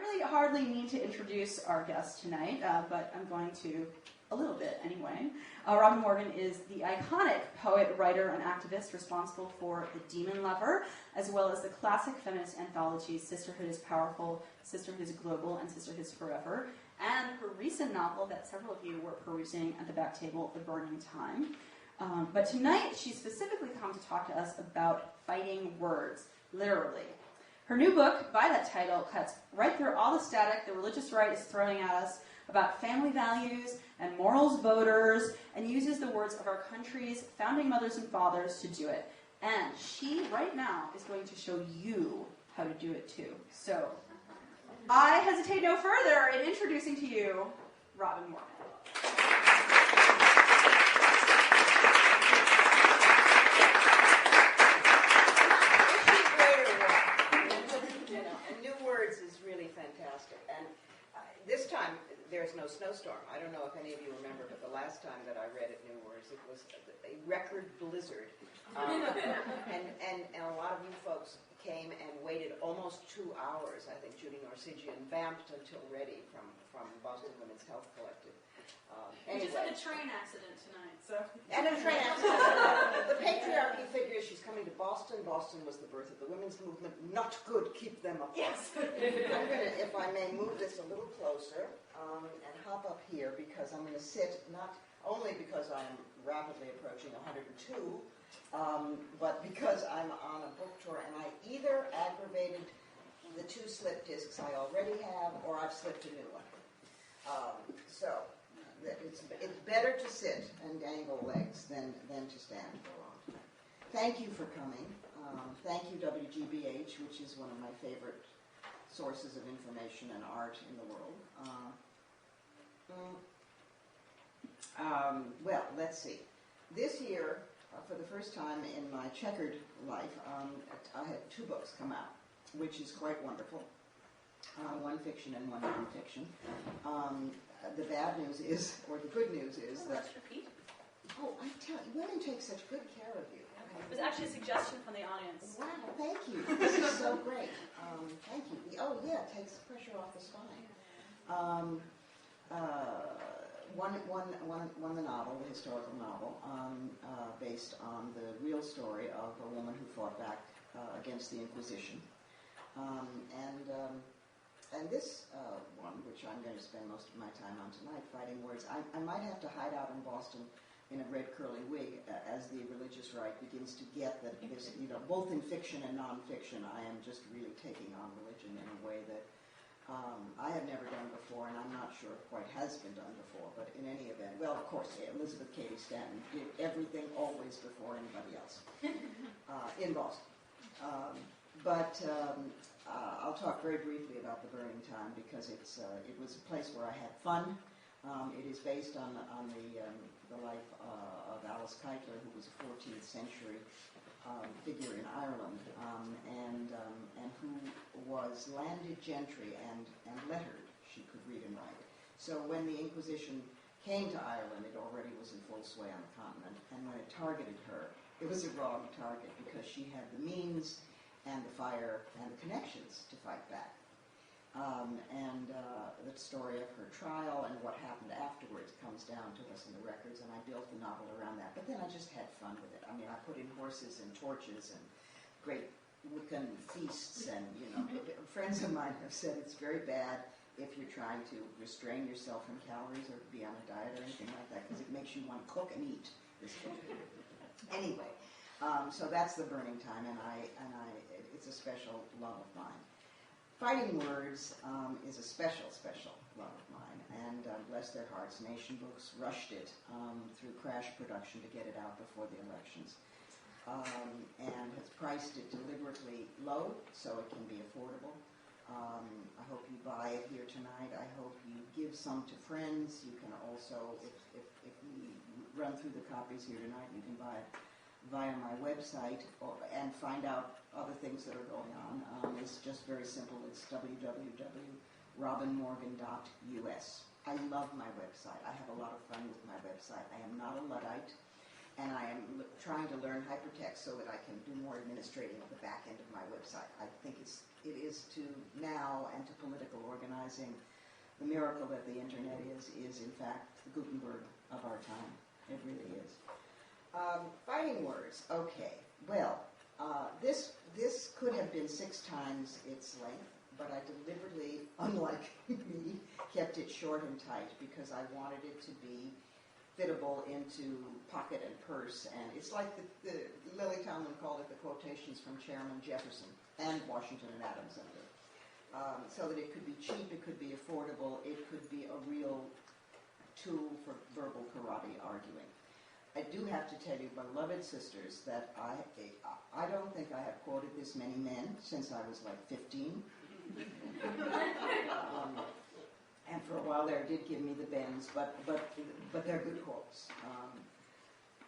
really hardly need to introduce our guest tonight, but I'm going to a little bit anyway. Robin Morgan is the iconic poet, writer, and activist responsible for The Demon Lover, as well as the classic feminist anthologies Sisterhood is Powerful, Sisterhood is Global, and Sisterhood is Forever, and her recent novel that several of you were perusing at the back table, The Burning Time. But tonight, she's specifically come to talk to us about fighting words, literally. Her new book, by that title, cuts right through all the static the religious right is throwing at us about family values and morals voters, and uses the words of our country's founding mothers and fathers to do it. And she, right now, is going to show you how to do it too. So, I hesitate no further in introducing to you Robin Morgan. This time, there's no snowstorm. I don't know if any of you remember, but the last time that I read at New Words, it was a record blizzard. And a lot of you folks came and waited almost 2 hours. I think Judy Norsigian vamped until ready from Boston Women's Health Collective. We just had a train accident tonight, so. And a train accident. The patriarchy figures she's coming to Boston. Boston was the birth of the women's movement. Not good. Keep them apart. Yes. I'm going to, if I may, move this a little closer and hop up here because I'm going to sit, not only because I'm rapidly approaching 102, but because I'm on a book tour and I either aggravated the 2 slip discs I already have or I've slipped a new one. So it's better to sit and dangle legs than to stand for a long time. Thank you for coming. Thank you, WGBH, which is one of my favorite sources of information and art in the world. Well, let's see. This year, for the first time in my checkered life, I had 2 books come out, which is quite wonderful. One fiction and one nonfiction. The bad news is, or the good news is that... Let's repeat. Oh, I tell you, women take such good care of you. It was actually a suggestion from the audience. Wow, thank you. This is so great. Thank you. Oh, yeah, it takes pressure off the spine. Won the novel, the historical novel, based on the real story of a woman who fought back against the Inquisition. And this one, which I'm going to spend most of my time on tonight, Fighting Words, I might have to hide out in Boston in a red curly wig as the religious right begins to get that this, both in fiction and nonfiction, I am just really taking on religion in a way that I have never done before, and I'm not sure it quite has been done before, but in any event, well, of course, Elizabeth Cady Stanton did everything always before anybody else in Boston. I'll talk very briefly about The Burning Time because it was a place where I had fun. It is based on the life of Alice Keitler, who was a 14th century figure in Ireland, and who was landed gentry and lettered. She could read and write. So when the Inquisition came to Ireland, it already was in full sway on the continent, and when it targeted her, it was a wrong target because she had the means and the fire and the connections to fight back. The story of her trial and what happened afterwards comes down to us in the records, and I built the novel around that. But then I just had fun with it. I mean, I put in horses and torches and great Wiccan feasts, and, friends of mine have said it's very bad if you're trying to restrain yourself from calories or be on a diet or anything like that, because it makes you want to cook and eat. Anyway, so that's The Burning Time, and it's a special love of mine. Fighting Words is a special love of mine, and bless their hearts, Nation Books rushed it through crash production to get it out before the elections, and has priced it deliberately low so it can be affordable. I hope you buy it here tonight. I hope you give some to friends. You can also, if we run through the copies here tonight, you can buy it via my website and find out other things that are going on. It's just very simple. It's www.robinmorgan.us. I love my website. I have a lot of fun with my website. I am not a Luddite, and I am trying to learn hypertext so that I can do more administrating at the back end of my website. I think it is to now and to political recognizing the miracle that the internet is in fact the Gutenberg of our time. It really is. Fighting words. Okay. Well, this could have been 6 times its length, but I deliberately, unlike me, kept it short and tight because I wanted it to be fittable into pocket and purse. And it's like the Lily Tomlin called it the quotations from Chairman Jefferson and Washington and Adams under. So that it could be cheap, it could be affordable, it could be a real tool for verbal karate arguing. I do have to tell you, beloved sisters, that I don't think I have quoted this many men since I was like 15. And for a while there, it did give me the bends, but they're good quotes.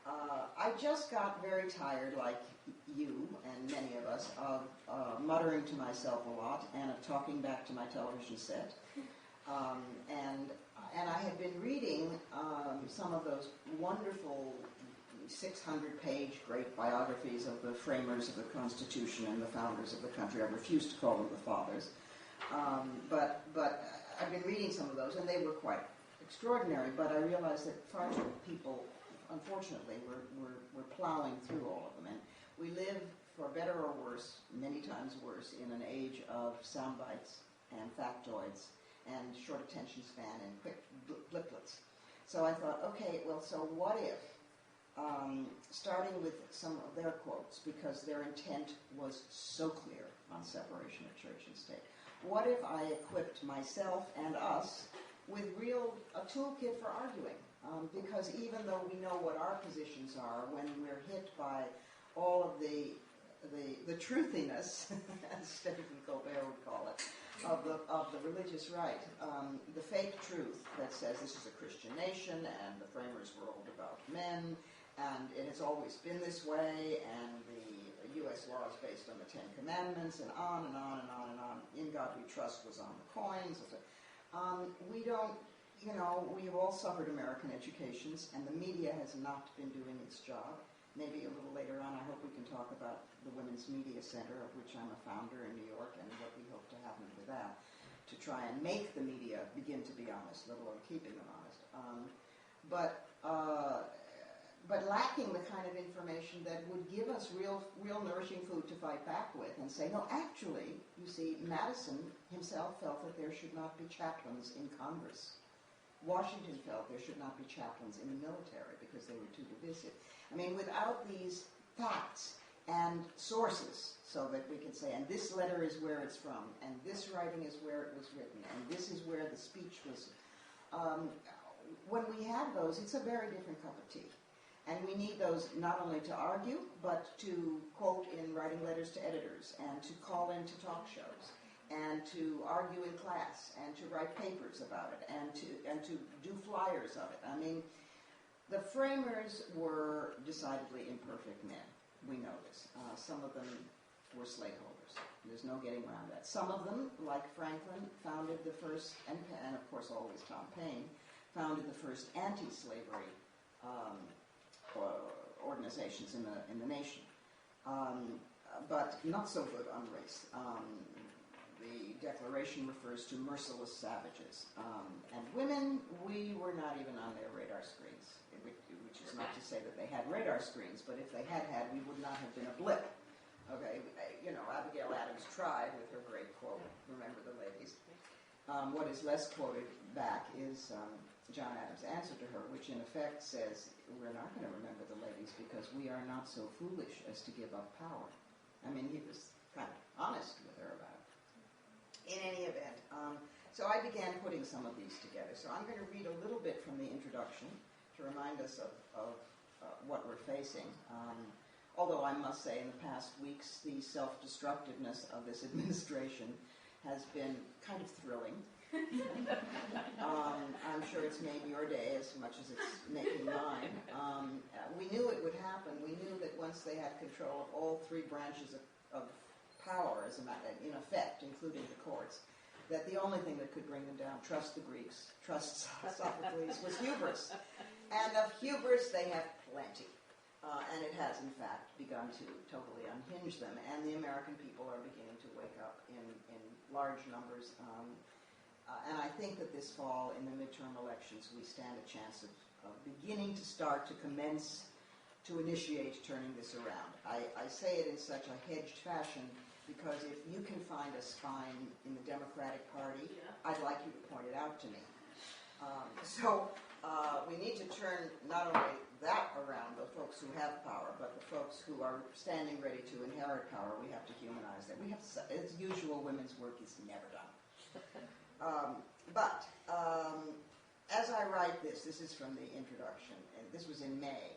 I just got very tired, like you and many of us, of muttering to myself a lot and of talking back to my television set. And I had been reading some of those wonderful 600-page great biographies of the framers of the Constitution and the founders of the country. I refuse to call them the fathers. But I've been reading some of those, and they were quite extraordinary, but I realized that far too many people, unfortunately, we're plowing through all of them. And we live, for better or worse, many times worse, in an age of sound bites and factoids and short attention span and quick bliplets. So I thought, okay, well, so what if, starting with some of their quotes, because their intent was so clear on separation of church and state, what if I equipped myself and us with a toolkit for arguing? Because even though we know what our positions are, when we're hit by all of the truthiness, as Stephen Colbert would call it, of the religious right, the fake truth that says this is a Christian nation and the framers were all devout men and it has always been this way and the U.S. law is based on the Ten Commandments and on and on and on and on. In God We Trust was on the coins. We don't, we've all suffered American educations and the media has not been doing its job. Maybe a little later on, I hope we can talk about the Women's Media Center, of which I'm a founder in New York, and what we hope to happen with that, to try and make the media begin to be honest, let alone keeping them honest. But lacking the kind of information that would give us real nourishing food to fight back with and say, no, actually, you see, Madison himself felt that there should not be chaplains in Congress. Washington felt there should not be chaplains in the military because they were too divisive. I mean, without these facts and sources, so that we can say, and this letter is where it's from, and this writing is where it was written, and this is where the speech was. When we have those, it's a very different cup of tea. And we need those not only to argue, but to quote in writing letters to editors, and to call into talk shows, and to argue in class, and to write papers about it, and to do flyers of it. I mean, the framers were decidedly imperfect men. We know this. Some of them were slaveholders. There's no getting around that. Some of them, like Franklin, founded the first, and of course always Tom Paine, founded the first anti-slavery organizations in the nation. But not so good on race. The Declaration refers to merciless savages. And women, we were not even on their radar screens, which is not to say that they had radar screens, but if they had, we would not have been a blip. Okay, Abigail Adams tried with her great quote, remember the ladies. What is less quoted back is John Adams' answer to her, which in effect says, we're not going to remember the ladies because we are not so foolish as to give up power. I mean, he was kind of honest with her about it. In any event, so I began putting some of these together. So I'm going to read a little bit from the introduction to remind us of what we're facing. Although I must say in the past weeks, the self-destructiveness of this administration has been kind of thrilling. I'm sure it's made your day as much as it's making mine. We knew it would happen. We knew that once they had control of all 3 branches of power, in effect, including the courts, that the only thing that could bring them down, trust the Greeks, trust Sophocles, was hubris. And of hubris they have plenty. And it has, in fact, begun to totally unhinge them. And the American people are beginning to wake up in large numbers. think that this fall in the midterm elections we stand a chance of beginning to start to commence to initiate turning this around. I say it in such a hedged fashion because if you can find a spine in the Democratic Party, I'd like you to point it out to me. So we need to turn not only that around, the folks who have power, but the folks who are standing ready to inherit power. We have to humanize them. We have, as usual, women's work is never done. But as I write this is from the introduction, and this was in May,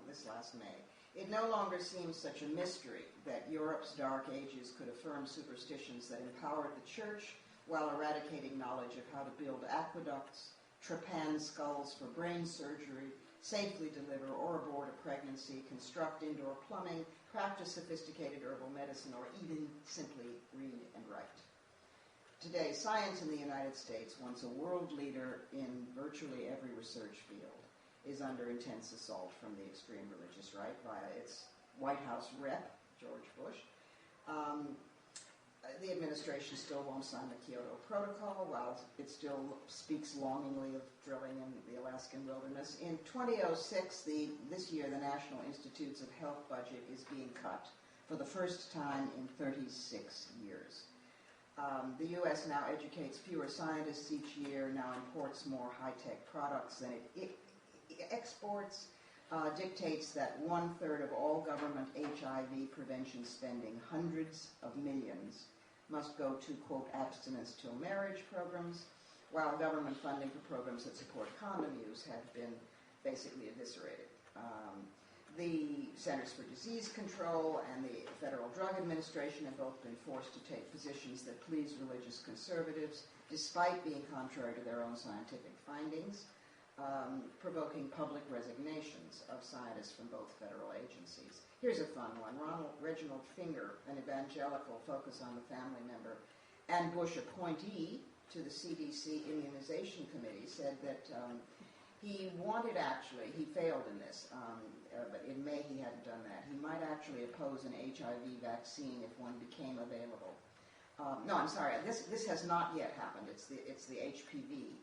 this last May. It no longer seems such a mystery that Europe's Dark Ages could affirm superstitions that empowered the church while eradicating knowledge of how to build aqueducts, trepan skulls for brain surgery, safely deliver or abort a pregnancy, construct indoor plumbing, practice sophisticated herbal medicine, or even simply read and write. Today, science in the United States, once a world leader in virtually every research field, is under intense assault from the extreme religious right via its White House rep, George Bush. The administration still won't sign the Kyoto Protocol, while it still speaks longingly of drilling in the Alaskan wilderness. In 2006, this year, the National Institutes of Health budget is being cut for the first time in 36 years. The U.S. now educates fewer scientists each year, now imports more high-tech products than it exports, dictates that 1/3 of all government HIV prevention spending, hundreds of millions, must go to, quote, abstinence till marriage programs, while government funding for programs that support condom use have been basically eviscerated. The Centers for Disease Control and the Federal Drug Administration have both been forced to take positions that please religious conservatives, despite being contrary to their own scientific findings, provoking public resignations of scientists from both federal agencies. Here's a fun one. Reginald Finger, an evangelical focus on the family member and Bush appointee to the CDC Immunization Committee, said that he wanted he failed in this, but in May he hadn't done that. He might actually oppose an HIV vaccine if one became available. No, I'm sorry, this has not yet happened. It's the HPV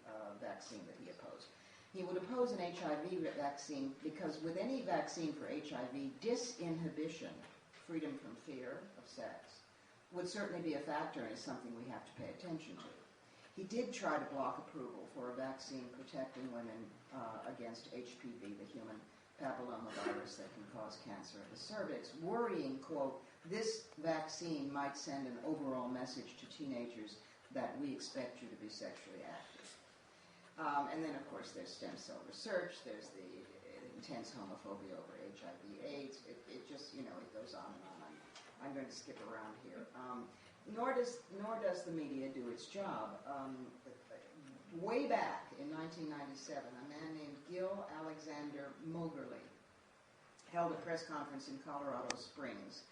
vaccine that he opposed. He would oppose an HIV vaccine because with any vaccine for HIV, disinhibition, freedom from fear of sex, would certainly be a factor and is something we have to pay attention to. He did try to block approval for a vaccine protecting women against HPV, the human papillomavirus that can cause cancer of the cervix, worrying, quote, this vaccine might send an overall message to teenagers that we expect you to be sexually active. And then, of course, there's stem cell research, there's the intense homophobia over HIV/AIDS. It just, it goes on and on. I'm going to skip around here. Nor does the media do its job. Way back in 1997, a man named Gil Alexander Mogerly held a press conference in Colorado Springs,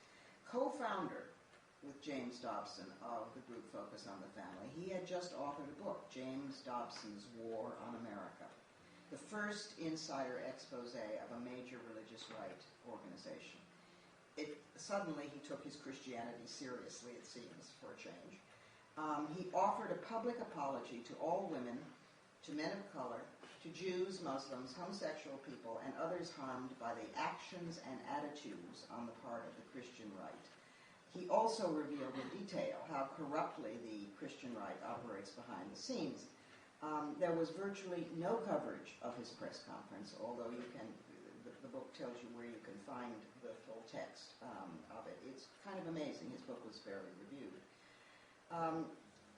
co-founder with James Dobson of the group Focus on the Family. He had just authored a book, James Dobson's War on America, the first insider expose of a major religious right organization. Suddenly he took his Christianity seriously, it seems, for a change. He offered a public apology to all women, to men of color, to Jews, Muslims, homosexual people, and others harmed by the actions and attitudes on the part of the Christian right. He also revealed in detail how corruptly the Christian right operates behind the scenes. There was virtually no coverage of his press conference, although the book tells you where you can find the full text of it. It's kind of amazing. His book was fairly reviewed.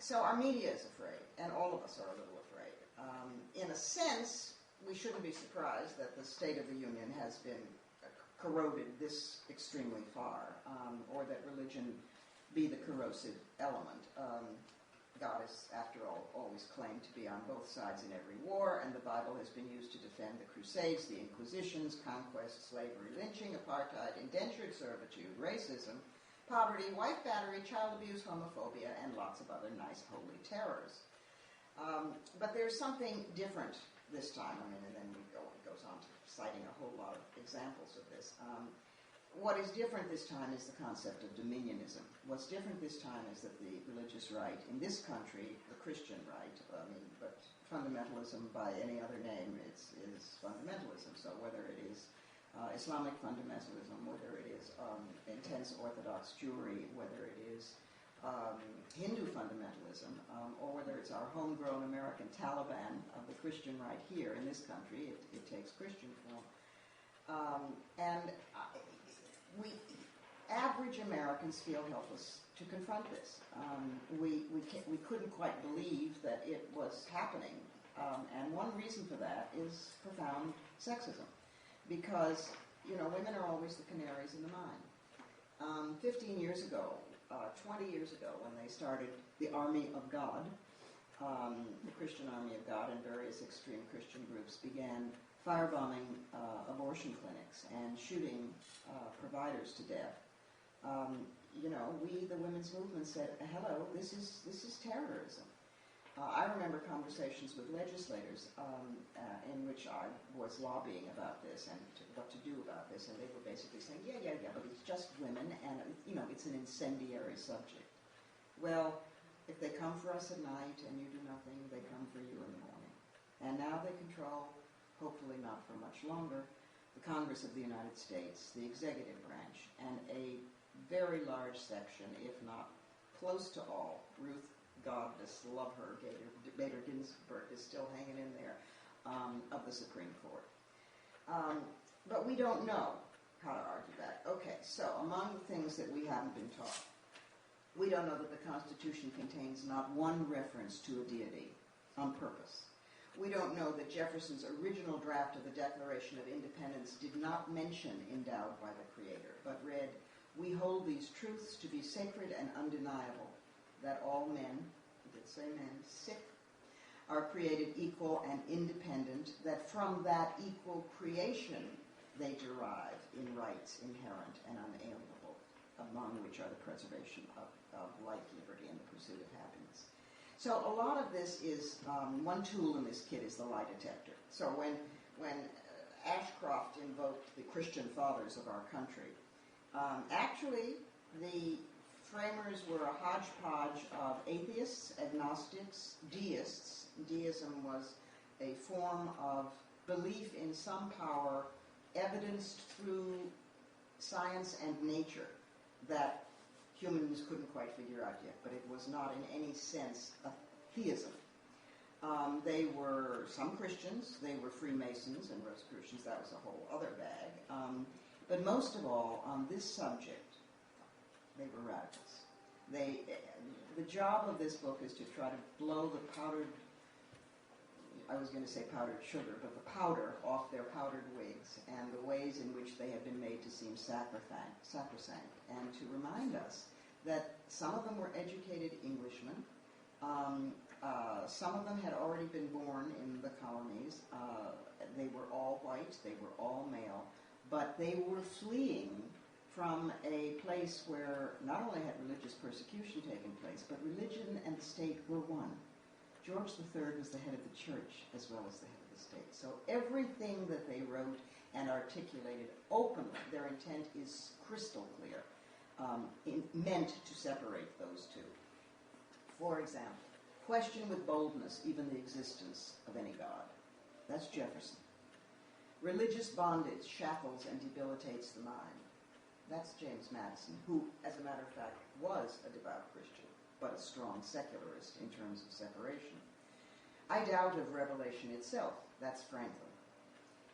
So our media is afraid, and all of us are a little afraid. In a sense, we shouldn't be surprised that the State of the Union has been corroded this extremely far, or that religion be the corrosive element. God is, after all, always claimed to be on both sides in every war, and the Bible has been used to defend the Crusades, the Inquisitions, conquest, slavery, lynching, apartheid, indentured servitude, racism, poverty, wife battery, child abuse, homophobia, and lots of other nice holy terrors. But there's something different this time. And then it goes on to citing a whole lot of examples of this. What is different this time is the concept of dominionism. What's different this time is that the religious right in this country, the Christian right, fundamentalism by any other name is fundamentalism. So whether it is Islamic fundamentalism, whether it is intense Orthodox Jewry, whether it is Hindu fundamentalism, or whether it's our homegrown American Taliban of the Christian right here in this country, it takes Christian form. We average Americans feel helpless to confront this. We couldn't quite believe that it was happening, and one reason for that is profound sexism, because women are always the canaries in the mine. 15 years ago, 20 years ago, when they started the Army of God, the Christian Army of God and various extreme Christian groups began firebombing abortion clinics and shooting providers to death. We, the women's movement, said, hello, this is terrorism. I remember conversations with legislators in which I was lobbying about this and what to do about this, and they were basically saying, yeah, but it's just women, and it's an incendiary subject. Well, if they come for us at night and you do nothing, they come for you in the morning. And now they control, hopefully not for much longer, the Congress of the United States, the executive branch, and a very large section, if not close to all, Ruth, God love her, Bader Ginsburg is still hanging in there, of the Supreme Court. But we don't know how to argue that. Okay, so among the things that we haven't been taught, we don't know that the Constitution contains not one reference to a deity on purpose. We don't know that Jefferson's original draft of the Declaration of Independence did not mention endowed by the Creator, but read, "We hold these truths to be sacred and undeniable, that all men," he did say men, sick, "are created equal and independent, that from that equal creation they derive in rights inherent and unalienable, among which are the preservation of life, liberty, and the pursuit of happiness." So a lot of this is, one tool in this kit is the lie detector. So when Ashcroft invoked the Christian fathers of our country, actually the framers were a hodgepodge of atheists, agnostics, deists. Deism was a form of belief in some power evidenced through science and nature that humans couldn't quite figure out yet, but it was not in any sense a theism. They were some Christians, they were Freemasons and Rosicrucians, that was a whole other bag. But most of all, on this subject, they were radicals. The job of this book is to try to blow the powdered, I was going to say powdered sugar, but the powder off their powdered wigs and the ways in which they have been made to seem sacrosanct, and to remind us that some of them were educated Englishmen, some of them had already been born in the colonies, they were all white, they were all male, but they were fleeing from a place where not only had religious persecution taken place, but religion and the state were one. George III was the head of the church as well as the head of the state. So everything that they wrote and articulated openly, their intent is crystal clear, meant to separate those two. For example, question with boldness even the existence of any God. That's Jefferson. Religious bondage shackles and debilitates the mind. That's James Madison, who, as a matter of fact, was a devout Christian, but a strong secularist in terms of separation. I doubt of revelation itself. That's Franklin.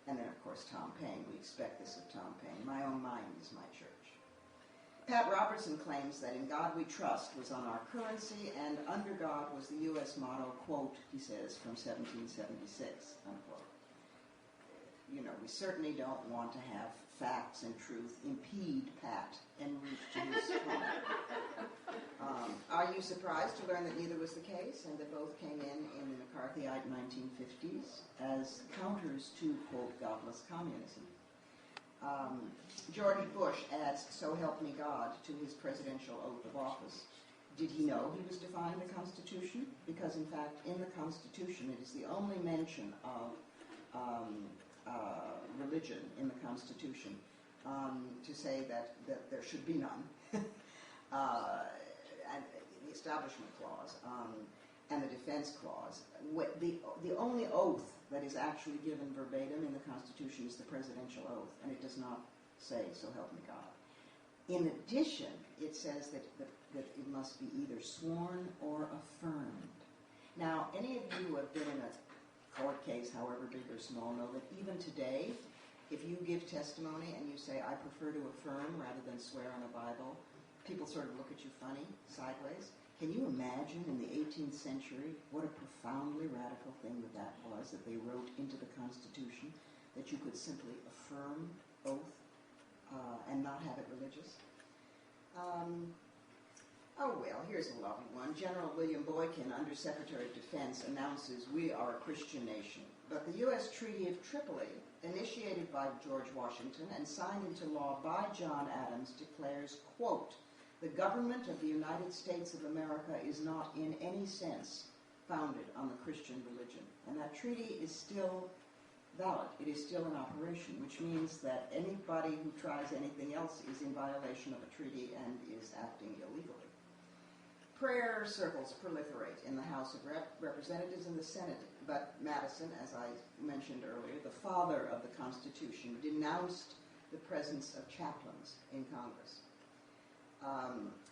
And then, of course, Tom Paine. We expect this of Tom Paine. My own mind is my church. Pat Robertson claims that in God we trust was on our currency, and under God was the U.S. motto, quote, he says, from 1776, unquote. We certainly don't want to have facts and truth impede Pat en route to his home. Are you surprised to learn that neither was the case, and that both came in the McCarthyite 1950s as counters to, quote, godless communism? George Bush adds, "So help me God," to his presidential oath of office. Did he know he was defying the Constitution? Because, in fact, in the Constitution, it is the only mention of religion in the Constitution, to say that there should be none. And the Establishment Clause. and the defense clause. The only oath that is actually given verbatim in the Constitution is the presidential oath, and it does not say, so help me God. In addition, it says that it must be either sworn or affirmed. Now, any of you who have been in a court case, however big or small, know that even today, if you give testimony and you say, I prefer to affirm rather than swear on a Bible, people sort of look at you funny, sideways. Can you imagine in the 18th century what a profoundly radical thing that was, that they wrote into the Constitution, that you could simply affirm oath and not have it religious? Oh well, here's a lovely one. General William Boykin, Under Secretary of Defense, announces, we are a Christian nation. But the U.S. Treaty of Tripoli, initiated by George Washington and signed into law by John Adams, declares, quote, the government of the United States of America is not in any sense founded on the Christian religion. And that treaty is still valid. It is still in operation, which means that anybody who tries anything else is in violation of a treaty and is acting illegally. Prayer circles proliferate in the House of Representatives and the Senate, but Madison, as I mentioned earlier, the father of the Constitution, denounced the presence of chaplains in Congress.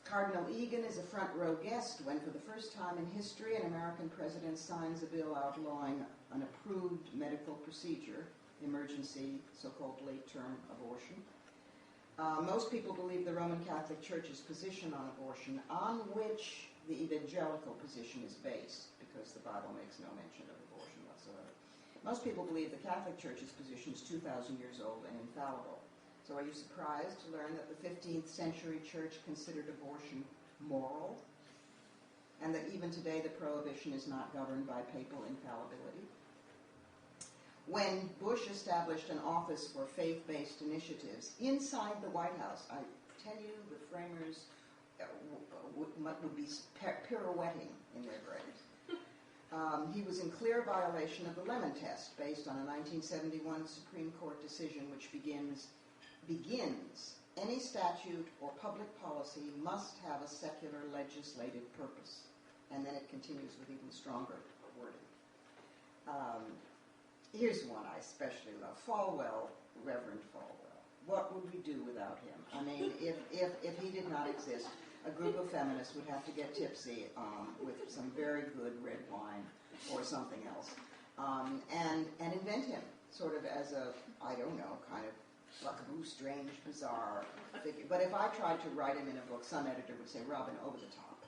Cardinal Egan is a front row guest when, for the first time in history, an American president signs a bill outlawing an approved medical procedure, emergency, so-called late-term abortion. Most people believe the Roman Catholic Church's position on abortion, on which the evangelical position is based, because the Bible makes no mention of abortion whatsoever. Most people believe the Catholic Church's position is 2,000 years old and infallible. So are you surprised to learn that the 15th century church considered abortion moral? And that even today the prohibition is not governed by papal infallibility? When Bush established an office for faith-based initiatives inside the White House, I tell you the framers would be pirouetting in their graves. He was in clear violation of the Lemon Test, based on a 1971 Supreme Court decision which begins, any statute or public policy must have a secular legislative purpose. And then it continues with even stronger wording. Here's one I especially love. Falwell, Reverend Falwell. What would we do without him? I mean, if he did not exist, a group of feminists would have to get tipsy with some very good red wine or something else, and invent him sort of as a, I don't know, kind of buckaboo, strange, bizarre figure. But if I tried to write him in a book, some editor would say, Robin, over the top.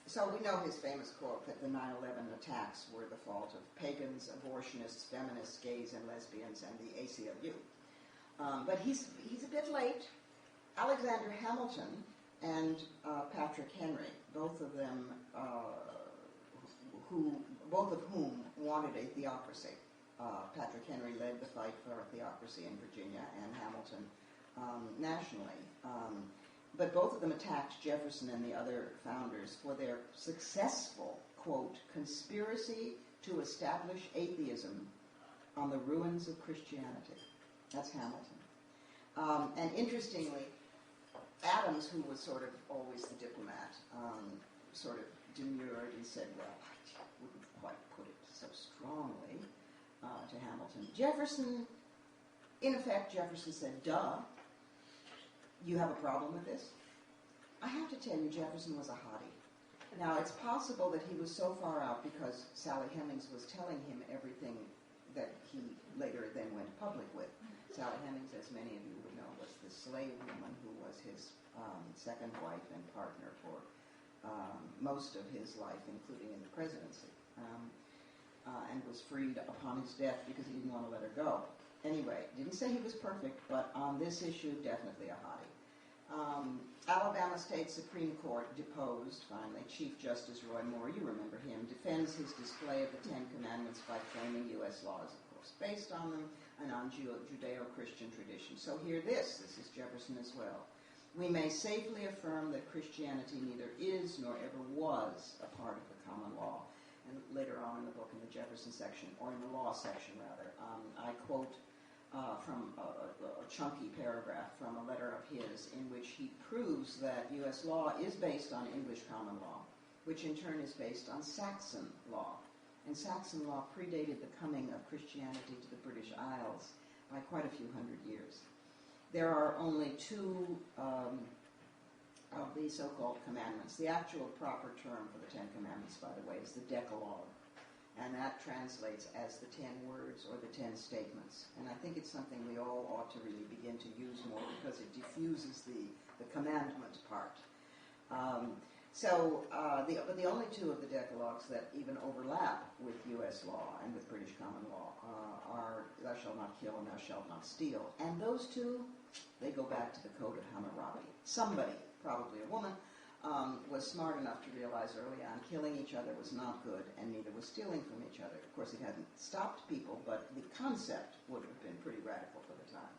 So we know his famous quote that the 9/11 attacks were the fault of pagans, abortionists, feminists, gays and lesbians, and the ACLU. But he's a bit late. Alexander Hamilton and Patrick Henry, both of them, both of whom wanted a theocracy. Patrick Henry led the fight for theocracy in Virginia, and Hamilton nationally. But both of them attacked Jefferson and the other founders for their successful, quote, conspiracy to establish atheism on the ruins of Christianity. That's Hamilton. And interestingly, Adams, who was sort of always the diplomat, sort of demurred and said, well, I wouldn't quite put it so strongly to Hamilton. Jefferson, in effect, Jefferson said, duh. You have a problem with this? I have to tell you, Jefferson was a hottie. Now, it's possible that he was so far out because Sally Hemings was telling him everything that he later then went public with. Sally Hemings, as many of you would know, was the slave woman who was his second wife and partner for most of his life, including in the presidency, and was freed upon his death because he didn't want to let her go. Anyway, didn't say he was perfect, but on this issue, definitely a hottie. Alabama State Supreme Court deposed, finally, Chief Justice Roy Moore, you remember him, defends his display of the Ten Commandments by claiming U.S. laws, of course, based on them and on Judeo-Christian tradition. So hear this is Jefferson as well. We may safely affirm that Christianity neither is nor ever was a part of the common law. And later on in the book, in the Jefferson section, or in the law section rather, I quote from a chunky paragraph from a letter of his in which he proves that U.S. law is based on English common law, which in turn is based on Saxon law. And Saxon law predated the coming of Christianity to the British Isles by quite a few hundred years. There are only two of the so-called commandments. The actual proper term for the Ten Commandments, by the way, is the Decalogue. And that translates as the 10 words or the 10 statements. And I think it's something we all ought to really begin to use more because it diffuses the commandment part. But the only two of the Decalogues that even overlap with U.S. law and with British common law are thou shalt not kill and thou shalt not steal. And those two, they go back to the Code of Hammurabi. Somebody, probably a woman, was smart enough to realize early on killing each other was not good, and neither was stealing from each other. Of course, it hadn't stopped people, but the concept would have been pretty radical for the time.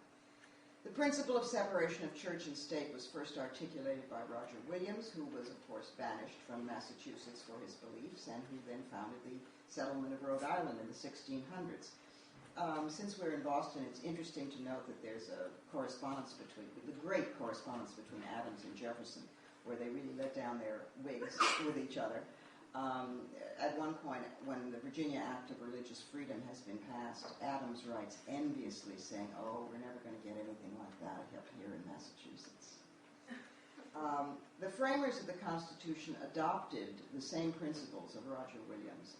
The principle of separation of church and state was first articulated by Roger Williams, who was, of course, banished from Massachusetts for his beliefs, and who then founded the settlement of Rhode Island in the 1600s. Since we're in Boston, it's interesting to note that there's a correspondence the great correspondence between Adams and Jefferson, where they really let down their wigs with each other. At one point, when the Virginia Act of Religious Freedom has been passed, Adams writes enviously saying, "Oh, we're never going to get anything like that up here in Massachusetts." The framers of the Constitution adopted the same principles of Roger Williams,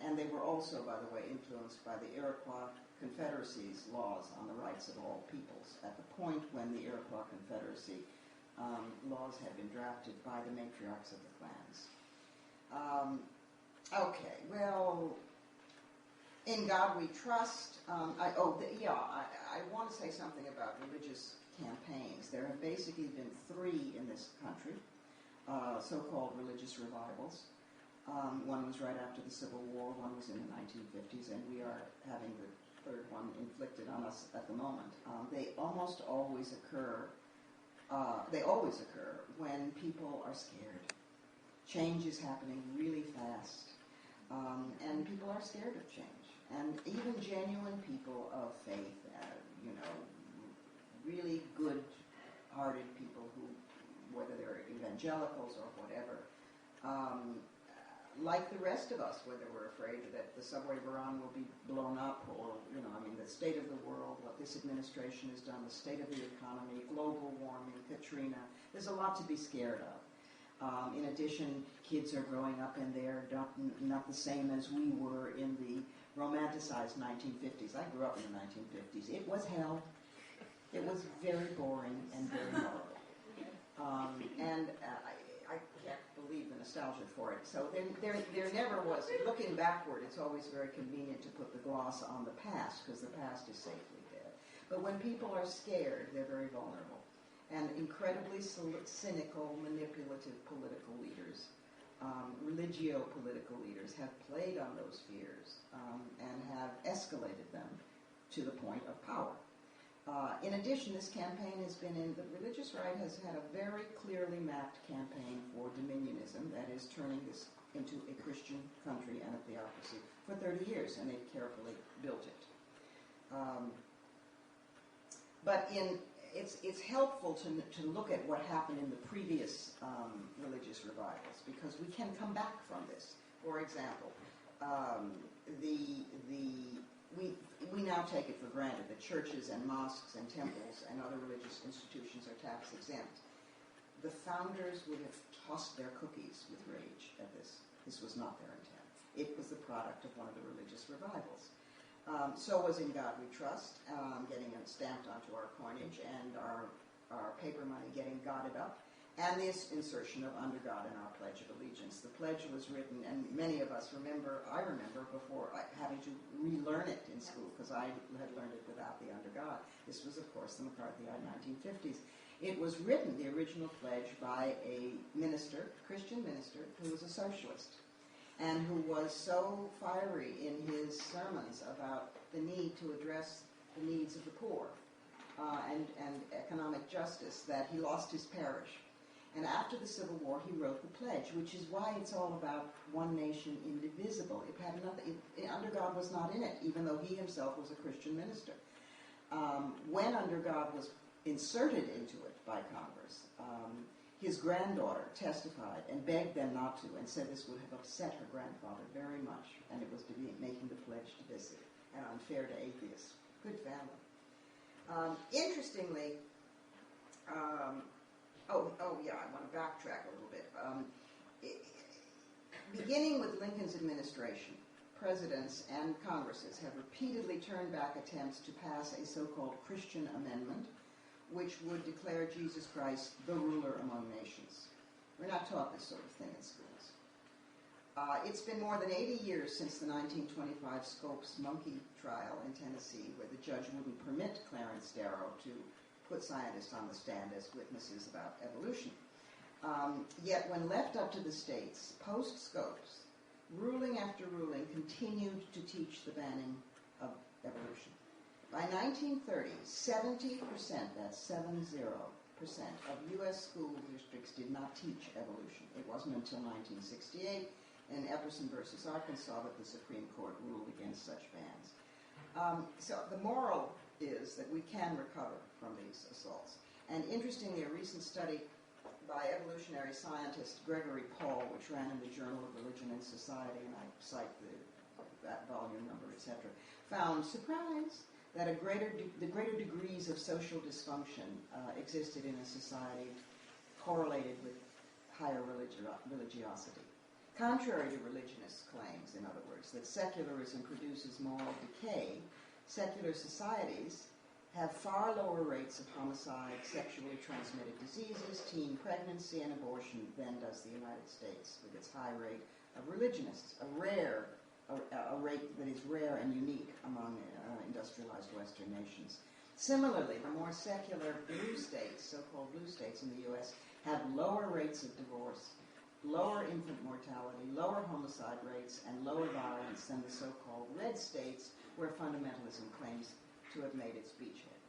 and they were also, by the way, influenced by the Iroquois Confederacy's laws on the rights of all peoples at the point when the Iroquois Confederacy laws had been drafted by the matriarchs of the clans. In God we trust. I want to say something about religious campaigns. There have basically been three in this country, so-called religious revivals. One was right after the Civil War, one was in the 1950s, and we are having the third one inflicted on us at the moment. They always occur when people are scared. Change is happening really fast, and people are scared of change. And even genuine people of faith, really good-hearted people who, whether they're evangelicals or whatever, like the rest of us, whether we're afraid that the subway we're on will be blown up or, the state of the world, what this administration has done, the state of the economy, global warming, Katrina. There's a lot to be scared of. In addition, kids are growing up and they're not the same as we were in the romanticized 1950s. I grew up in the 1950s. It was hell. It was very boring and very horrible. I can't believe the nostalgia for it. So there never was, looking backward, it's always very convenient to put the gloss on the past because the past is safely dead. But when people are scared, they're very vulnerable. And incredibly cynical, manipulative political leaders, religio-political leaders have played on those fears and have escalated them to the point of power. In addition, this campaign has been the religious right has had a very clearly mapped campaign for dominionism, that is, turning this into a Christian country and a theocracy for 30 years, and they've carefully built it. It's helpful to look at what happened in the previous religious revivals, because we can come back from this. For example, we now take it for granted that churches and mosques and temples and other religious institutions are tax exempt. The founders would have tossed their cookies with rage at this. This was not their intent. It was the product of one of the religious revivals. So was In God We Trust, getting it stamped onto our coinage, and our paper money getting godded up, and this insertion of Under God in our Pledge of Allegiance. The pledge was written, and many of us I remember before having to relearn it in school, because I had learned it without the Under God. This was, of course, the McCarthyite 1950s. It was written, the original pledge, by a minister, Christian minister, who was a socialist, and who was so fiery in his sermons about the need to address the needs of the poor and economic justice that he lost his parish. And after the Civil War, he wrote the pledge, which is why it's all about one nation indivisible. It had nothing. Under God was not in it, even though he himself was a Christian minister. when under God was inserted into it by Congress, his granddaughter testified and begged them not to, and said this would have upset her grandfather very much, and it was to be making the pledge to visit, and unfair to atheists. Good family. Interestingly, I want to backtrack a little bit. Beginning with Lincoln's administration, presidents and Congresses have repeatedly turned back attempts to pass a so-called Christian amendment, which would declare Jesus Christ the ruler among nations. We're not taught this sort of thing in schools. It's been more than 80 years since the 1925 Scopes monkey trial in Tennessee, where the judge wouldn't permit Clarence Darrow to put scientists on the stand as witnesses about evolution. Yet when left up to the states, post-Scopes, ruling after ruling continued to teach the banning of evolution. By 1930, 70%, that's 70%, of U.S. school districts did not teach evolution. It wasn't until 1968 in Jefferson versus Arkansas that the Supreme Court ruled against such bans. So the moral is that we can recover from these assaults. And interestingly, a recent study by evolutionary scientist Gregory Paul, which ran in the Journal of Religion and Society, and I cite that volume number, etc., found, surprise, that the greater degrees of social dysfunction existed in a society correlated with higher religiosity. Contrary to religionists' claims, in other words, that secularism produces moral decay, secular societies have far lower rates of homicide, sexually transmitted diseases, teen pregnancy, and abortion than does the United States, with its high rate of religionists, a rate that is rare and unique among industrialized Western nations. Similarly, the more secular blue states, so-called blue states in the U.S., have lower rates of divorce, lower infant mortality, lower homicide rates, and lower violence than the so-called red states, where fundamentalism claims to have made its beachhead.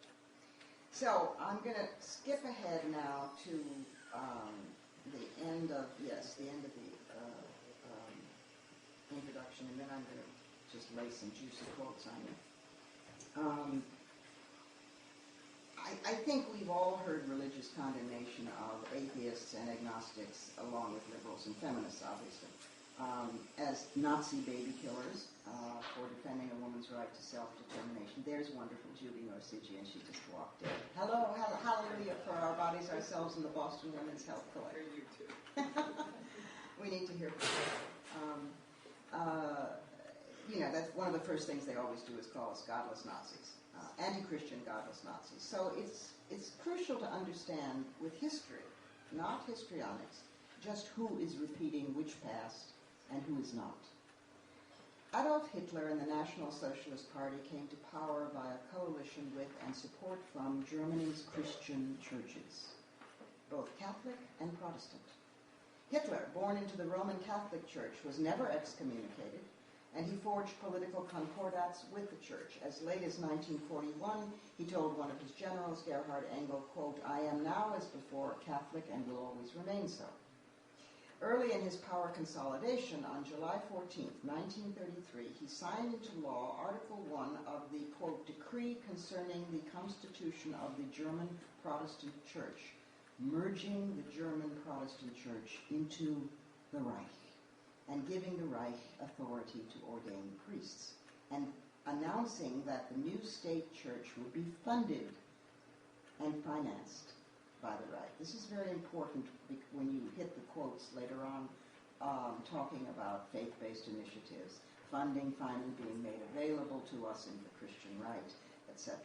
So I'm going to skip ahead now to the end of the introduction, and then I'm going to just lay some juicy quotes on you. I think we've all heard religious condemnation of atheists and agnostics, along with liberals and feminists, obviously, as Nazi baby killers for defending a woman's right to self-determination. There's wonderful Judy Norsigi, and she just walked in. Hello, hallelujah for our bodies, ourselves, and the Boston Women's Health Collective. You too. We need to hear from you. That's one of the first things they always do is call us godless Nazis, anti-Christian godless Nazis. So it's crucial to understand with history, not histrionics, just who is repeating which past and who is not. Adolf Hitler and the National Socialist Party came to power by a coalition with and support from Germany's Christian churches, both Catholic and Protestant. Hitler, born into the Roman Catholic Church, was never excommunicated, and he forged political concordats with the church. As late as 1941, he told one of his generals, Gerhard Engel, quote, "I am now as before Catholic and will always remain so." Early in his power consolidation, on July 14, 1933, he signed into law Article 1 of the, quote, "Decree concerning the Constitution of the German Protestant Church, merging the German Protestant Church into the Reich, and giving the Reich authority to ordain priests, and announcing that the new state church would be funded and financed by the Reich." This is very important when you hit the quotes later on talking about faith-based initiatives, funding finally being made available to us in the Christian right, etc.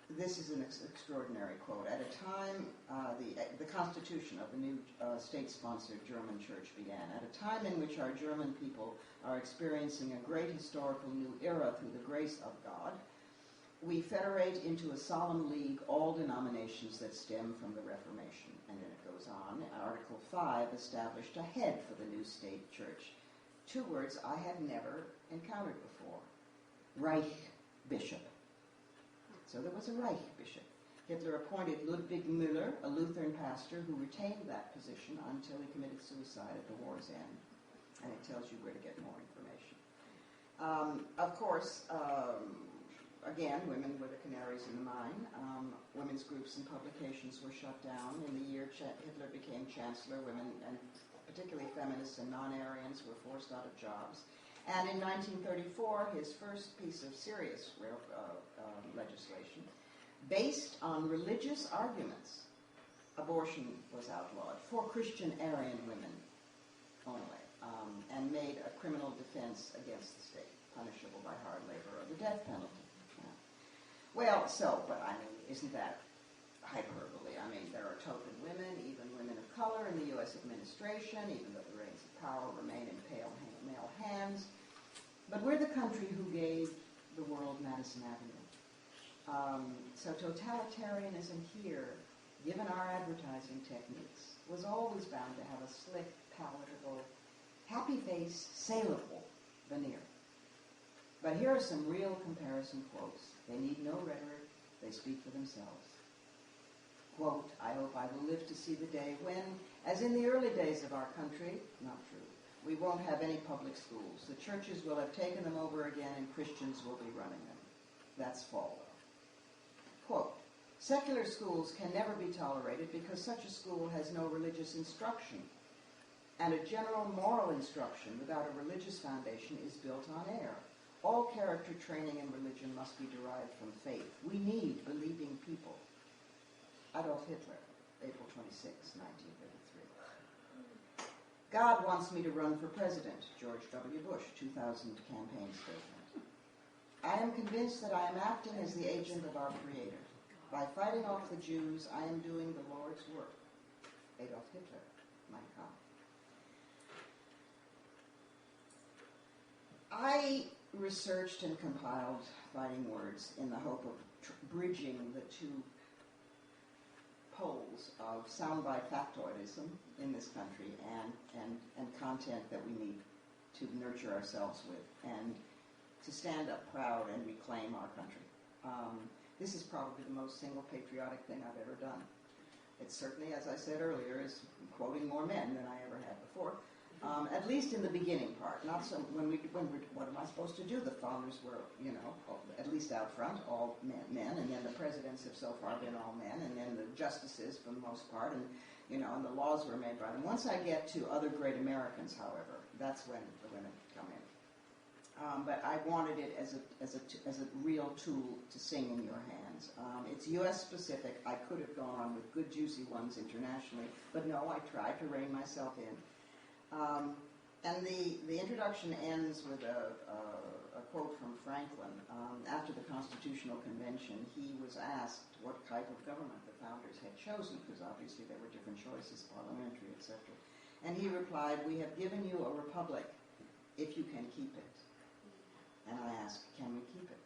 This is an extraordinary quote. At a time, the constitution of the new state-sponsored German church began. At a time in which our German people are experiencing a great historical new era through the grace of God, we federate into a solemn league all denominations that stem from the Reformation. And then it goes on. Article 5 established a head for the new state church. Two words I had never encountered before. Reich bishop. So there was a Reich bishop. Hitler appointed Ludwig Müller, a Lutheran pastor, who retained that position until he committed suicide at the war's end. And it tells you where to get more information. Of course, again, women were the canaries in the mine. Women's groups and publications were shut down. In the year Hitler became chancellor, women, and particularly feminists and non-Aryans, were forced out of jobs. And in 1934, his first piece of serious legislation, based on religious arguments, abortion was outlawed for Christian Aryan women only, and made a criminal defense against the state, punishable by hard labor or the death penalty. Yeah. Well, but I mean, isn't that hyperbole? I mean, there are token women, even women of color in the U.S. administration, even though the reins of power remain in male hands. But we're the country who gave the world Madison Avenue. So totalitarianism here, given our advertising techniques, was always bound to have a slick, palatable, happy-face, saleable veneer. But here are some real comparison quotes. They need no rhetoric. They speak for themselves. Quote, "I hope I will live to see the day when, as in the early days of our country," not true, "we won't have any public schools. The churches will have taken them over again and Christians will be running them." That's Falwell. Quote, "Secular schools can never be tolerated because such a school has no religious instruction, and a general moral instruction without a religious foundation is built on air. All character training in religion must be derived from faith. We need believing people." Adolf Hitler, April 26, 1933. "God wants me to run for president," George W. Bush, 2000 campaign statement. "I am convinced that I am acting as the agent of our Creator. By fighting off the Jews, I am doing the Lord's work." Adolf Hitler, Mein Kampf. I researched and compiled Fighting Words in the hope of bridging the two poles of soundbite factoidism in this country and content that we need to nurture ourselves with and to stand up proud and reclaim our country. This is probably the most single patriotic thing I've ever done. It certainly, as I said earlier, is quoting more men than I ever had before. At least in the beginning part. Not so what am I supposed to do? The founders were, at least out front, all men, and then the presidents have so far been all men, and then the justices for the most part, and and the laws were made by them. Once I get to other great Americans, however, that's when the women come in. But I wanted it as a real tool to sing in your hands. It's U.S. specific. I could have gone on with good juicy ones internationally, but no, I tried to rein myself in. And the introduction ends with a quote from Franklin. After the Constitutional Convention, he was asked what type of government the founders had chosen, because obviously there were different choices, parliamentary, etc. And he replied, "We have given you a republic if you can keep it." And I asked, can we keep it?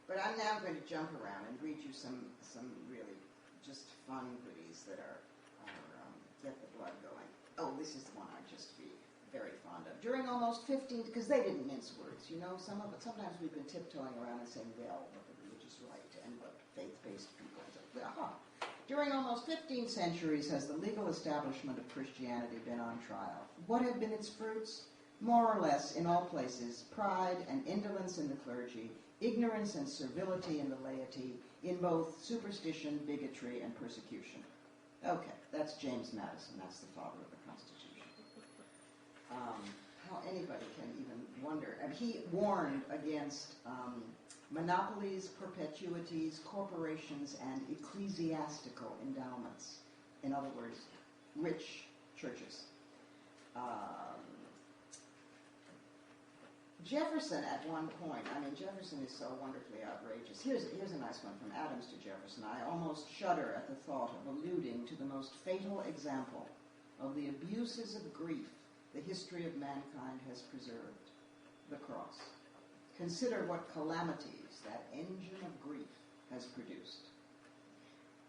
But I'm now going to jump around and read you some really just fun goodies that are get the blood going. Oh, this is the one I just be very fond of. During almost 15, because they didn't mince words, sometimes we've been tiptoeing around and saying, well, what the religious right and what faith-based people. During almost 15 centuries has the legal establishment of Christianity been on trial. What have been its fruits? More or less, in all places, pride and indolence in the clergy, ignorance and servility in the laity, in both superstition, bigotry, and persecution. Okay, that's James Madison. That's the father of the Constitution. How anybody can even wonder. And he warned against monopolies, perpetuities, corporations, and ecclesiastical endowments. In other words, rich churches. Jefferson, at one point, Jefferson is so wonderfully outrageous. Here's a nice one from Adams to Jefferson. "I almost shudder at the thought of alluding to the most fatal example of the abuses of grief the history of mankind has preserved, the cross. Consider what calamities that engine of grief has produced."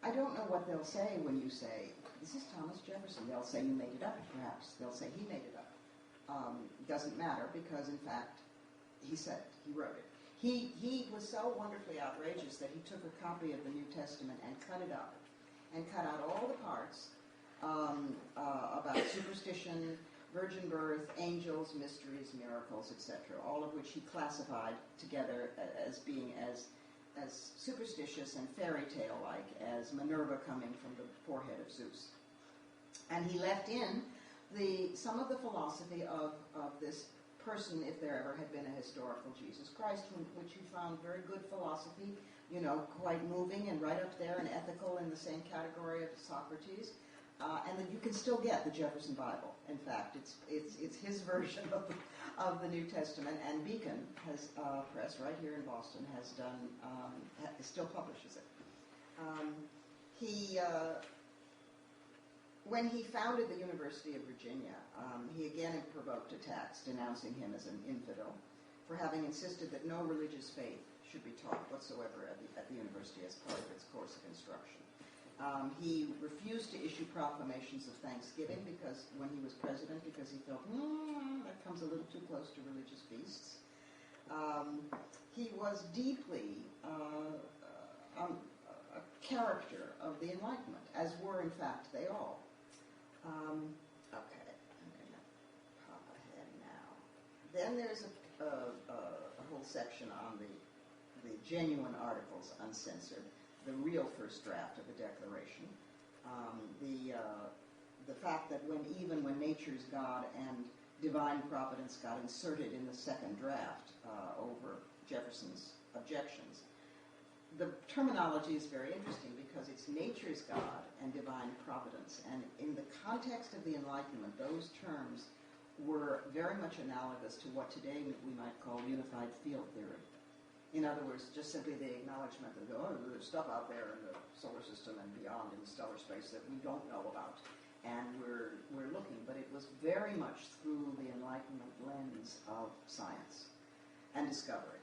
I don't know what they'll say when you say, "This is Thomas Jefferson." They'll say you made it up, perhaps. They'll say he made it up. Doesn't matter, because in fact, he said it. He wrote it. He was so wonderfully outrageous that he took a copy of the New Testament and cut it up, and cut out all the parts about superstition, virgin birth, angels, mysteries, miracles, etc., all of which he classified together as being as superstitious and fairy tale-like as Minerva coming from the forehead of Zeus. And he left in some of the philosophy of this person, if there ever had been a historical Jesus Christ, which he found very good philosophy, quite moving and right up there and ethical in the same category of Socrates. And that you can still get the Jefferson Bible. In fact, it's his version of the New Testament, and Beacon has press right here in Boston has done still publishes it. When he founded the University of Virginia, he again provoked attacks, denouncing him as an infidel for having insisted that no religious faith should be taught whatsoever at the university as part of its course of instruction. He refused to issue proclamations of Thanksgiving when he was president because he felt, that comes a little too close to religious feasts. He was deeply a character of the Enlightenment, as were, in fact, they all. Okay, I'm going to pop ahead now. Then there's a whole section on the genuine articles, uncensored, the real first draft of the Declaration, the fact that even when nature's God and divine providence got inserted in the second draft over Jefferson's objections, the terminology is very interesting because it's nature's God and divine providence, and in the context of the Enlightenment, those terms were very much analogous to what today we might call unified field theory. In other words, just simply the acknowledgement that there's stuff out there in the solar system and beyond in stellar space that we don't know about, and we're looking. But it was very much through the Enlightenment lens of science and discovery.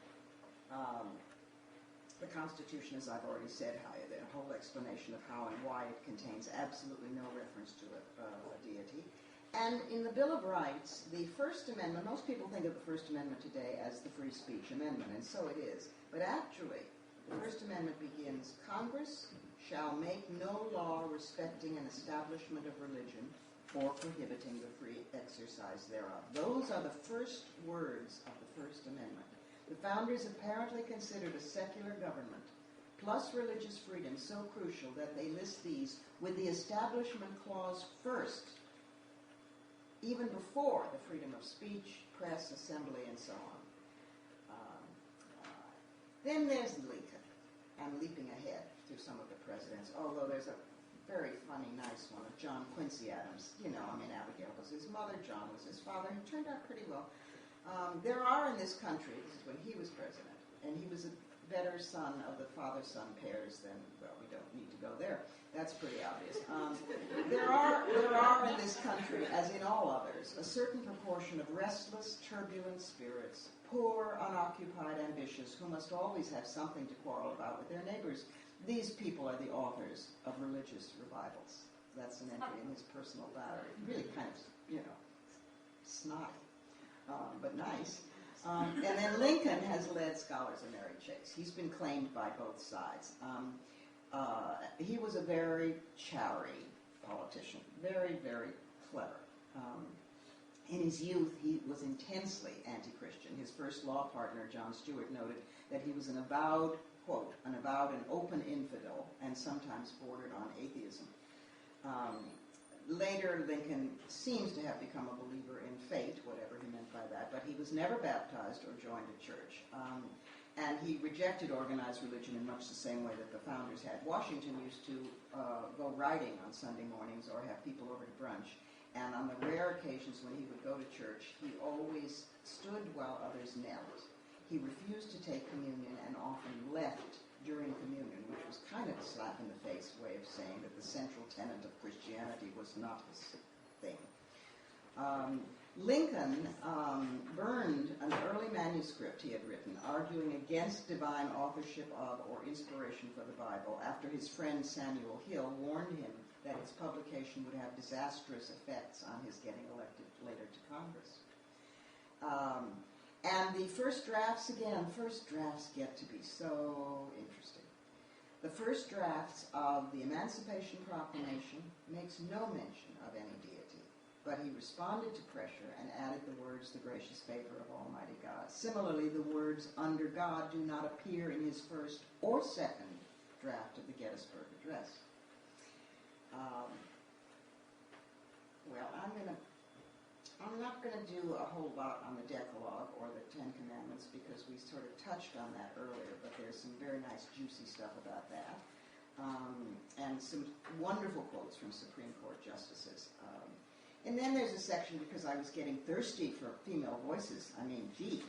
The Constitution, as I've already said, the whole explanation of how and why it contains absolutely no reference to a deity. And in the Bill of Rights, the First Amendment, most people think of the First Amendment today as the Free Speech Amendment, and so it is. But actually, the First Amendment begins, Congress shall make no law respecting an establishment of religion or prohibiting the free exercise thereof. Those are the first words of the First Amendment. The founders apparently considered a secular government plus religious freedom so crucial that they list these with the Establishment Clause first, even before the freedom of speech, press, assembly, and so on. Then there's Lincoln. I'm leaping ahead through some of the presidents, although there's a very funny, nice one of John Quincy Adams. Abigail was his mother, John was his father. He turned out pretty well. There are in this country, this is when he was president, and he was a better son of the father-son pairs than, well, we don't need to go there. That's pretty obvious. There are in this country, as in all others, a certain proportion of restless, turbulent spirits, poor, unoccupied, ambitious, who must always have something to quarrel about with their neighbors. These people are the authors of religious revivals. That's an entry in his personal diary. Really kind of, snotty, but nice. And then Lincoln has led scholars and married chicks. He's been claimed by both sides. He was a very chary politician, very, very clever. In his youth, he was intensely anti-Christian. His first law partner, John Stewart, noted that he was an avowed, quote, an avowed and open infidel, and sometimes bordered on atheism. Later, Lincoln seems to have become a believer in fate, whatever he meant by that, but he was never baptized or joined a church. And he rejected organized religion in much the same way that the founders had. Washington used to go riding on Sunday mornings or have people over to brunch. And on the rare occasions when he would go to church, he always stood while others knelt. He refused to take communion and often left during communion, which was kind of a slap-in-the-face way of saying that the central tenet of Christianity was not his thing. Lincoln burned an early manuscript he had written, arguing against divine authorship of or inspiration for the Bible, after his friend Samuel Hill warned him that its publication would have disastrous effects on his getting elected later to Congress. And the first drafts get to be so interesting. The first drafts of the Emancipation Proclamation makes no mention of any deity. but he responded to pressure and added the words, the gracious favor of Almighty God. Similarly, the words, under God, do not appear in his first or second draft of the Gettysburg Address. Well, I'm not going to do a whole lot on the Decalogue or the Ten Commandments because we sort of touched on that earlier, but there's some very nice juicy stuff about that. And some wonderful quotes from Supreme Court justices. And then there's a section, because I was getting thirsty for female voices, gee.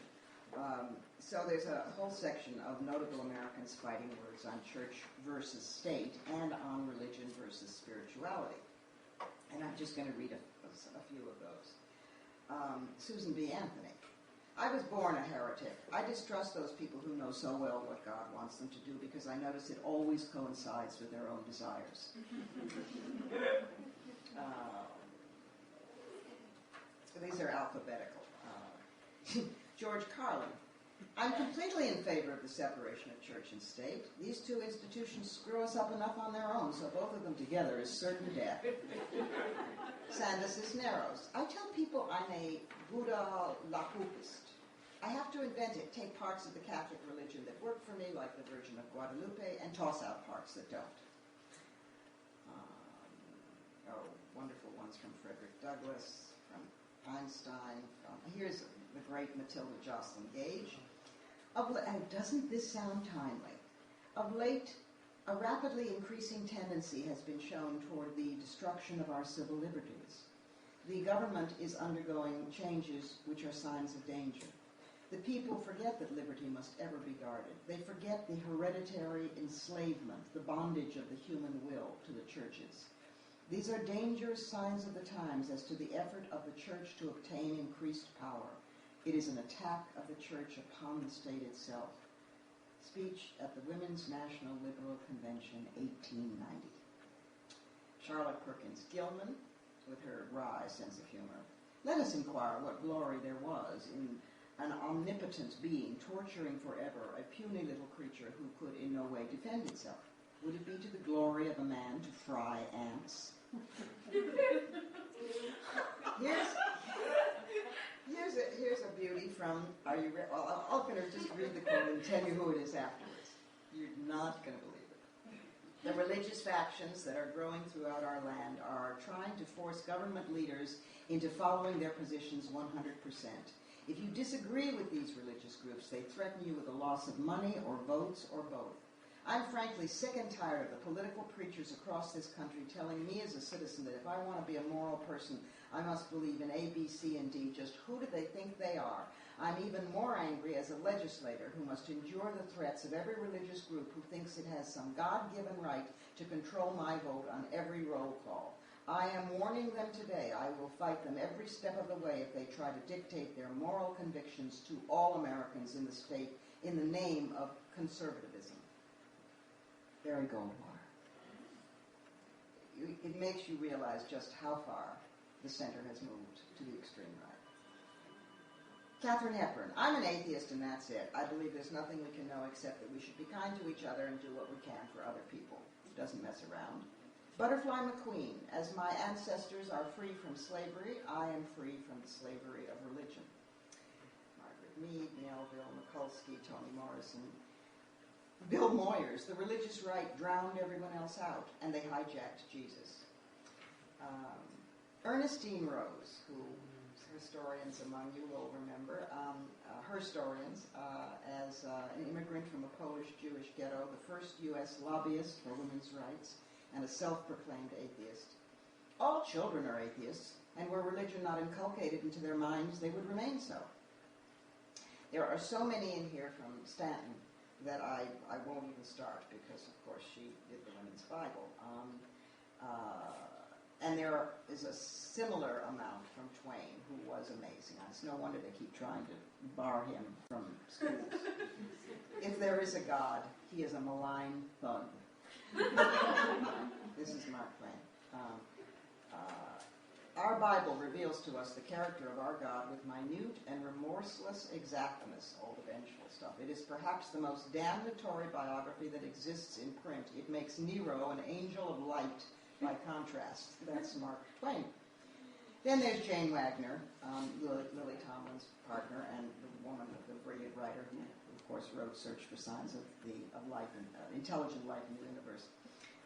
So there's a whole section of notable Americans fighting words on church versus state and on religion versus spirituality. And I'm just going to read a few of those. Susan B. Anthony. I was born a heretic. I distrust those people who know so well what God wants them to do because I notice it always coincides with their own desires. These are alphabetical. George Carlin. I'm completely in favor of the separation of church and state. These two institutions screw us up enough on their own, so both of them together is certain death. Sandus Cisneros. I tell people I'm a Buddha Lacupist. I have to invent it, take parts of the Catholic religion that work for me, like the Virgin of Guadalupe, and toss out parts that don't. Wonderful ones from Frederick Douglass, from Einstein. Here's the great Matilda Jocelyn Gage. And doesn't this sound timely? Of late, a rapidly increasing tendency has been shown toward the destruction of our civil liberties. The government is undergoing changes which are signs of danger. The people forget that liberty must ever be guarded. They forget the hereditary enslavement, the bondage of the human will to the churches. These are dangerous signs of the times as to the effort of the church to obtain increased power. It is an attack of the church upon the state itself. Speech at the Women's National Liberal Convention, 1890. Charlotte Perkins Gilman, with her wry sense of humor. Let us inquire what glory there was in an omnipotent being torturing forever a puny little creature who could in no way defend itself. Would it be to the glory of a man to fry ants? Here's a beauty from, are you ready? Well, I'm going to just read the quote and tell you who it is afterwards. You're not going to believe it. The religious factions that are growing throughout our land are trying to force government leaders into following their positions 100%. If you disagree with these religious groups, they threaten you with a loss of money or votes or both. I'm frankly sick and tired of the political preachers across this country telling me as a citizen that if I want to be a moral person, I must believe in A, B, C, and D. Just who do they think they are? I'm even more angry as a legislator who must endure the threats of every religious group who thinks it has some God-given right to control my vote on every roll call. I am warning them today. I will fight them every step of the way if they try to dictate their moral convictions to all Americans in the state in the name of conservatism. Barry Goldwater. It makes you realize just how far the center has moved to the extreme right. Katharine Hepburn. I'm an atheist and that's it. I believe there's nothing we can know except that we should be kind to each other and do what we can for other people. Doesn't mess around. Butterfly McQueen. As my ancestors are free from slavery, I am free from the slavery of religion. Margaret Mead, Melville, Mikulski, Toni Morrison. Bill Moyers. The religious right drowned everyone else out, and they hijacked Jesus. Ernestine Rose, who historians among you will remember, historians, as an immigrant from a Polish-Jewish ghetto, the first U.S. lobbyist for women's rights, and a self-proclaimed atheist. All children are atheists, and were religion not inculcated into their minds, they would remain so. There are so many in here from Stanton that I won't even start because, of course, she did the Women's Bible. And there is a similar amount from Twain, who was amazing. It's no wonder they keep trying to bar him from schools. If there is a God, he is a malign thug. This is Mark Twain. Our Bible reveals to us the character of our God with minute and remorseless exactness, all the vengeful stuff. It is perhaps the most damnatory biography that exists in print. It makes Nero an angel of light by contrast. That's Mark Twain. Then there's Jane Wagner, Lily Tomlin's partner, and the woman, the brilliant writer who, of course, wrote Search for Signs of Life and Intelligent Life in the Universe,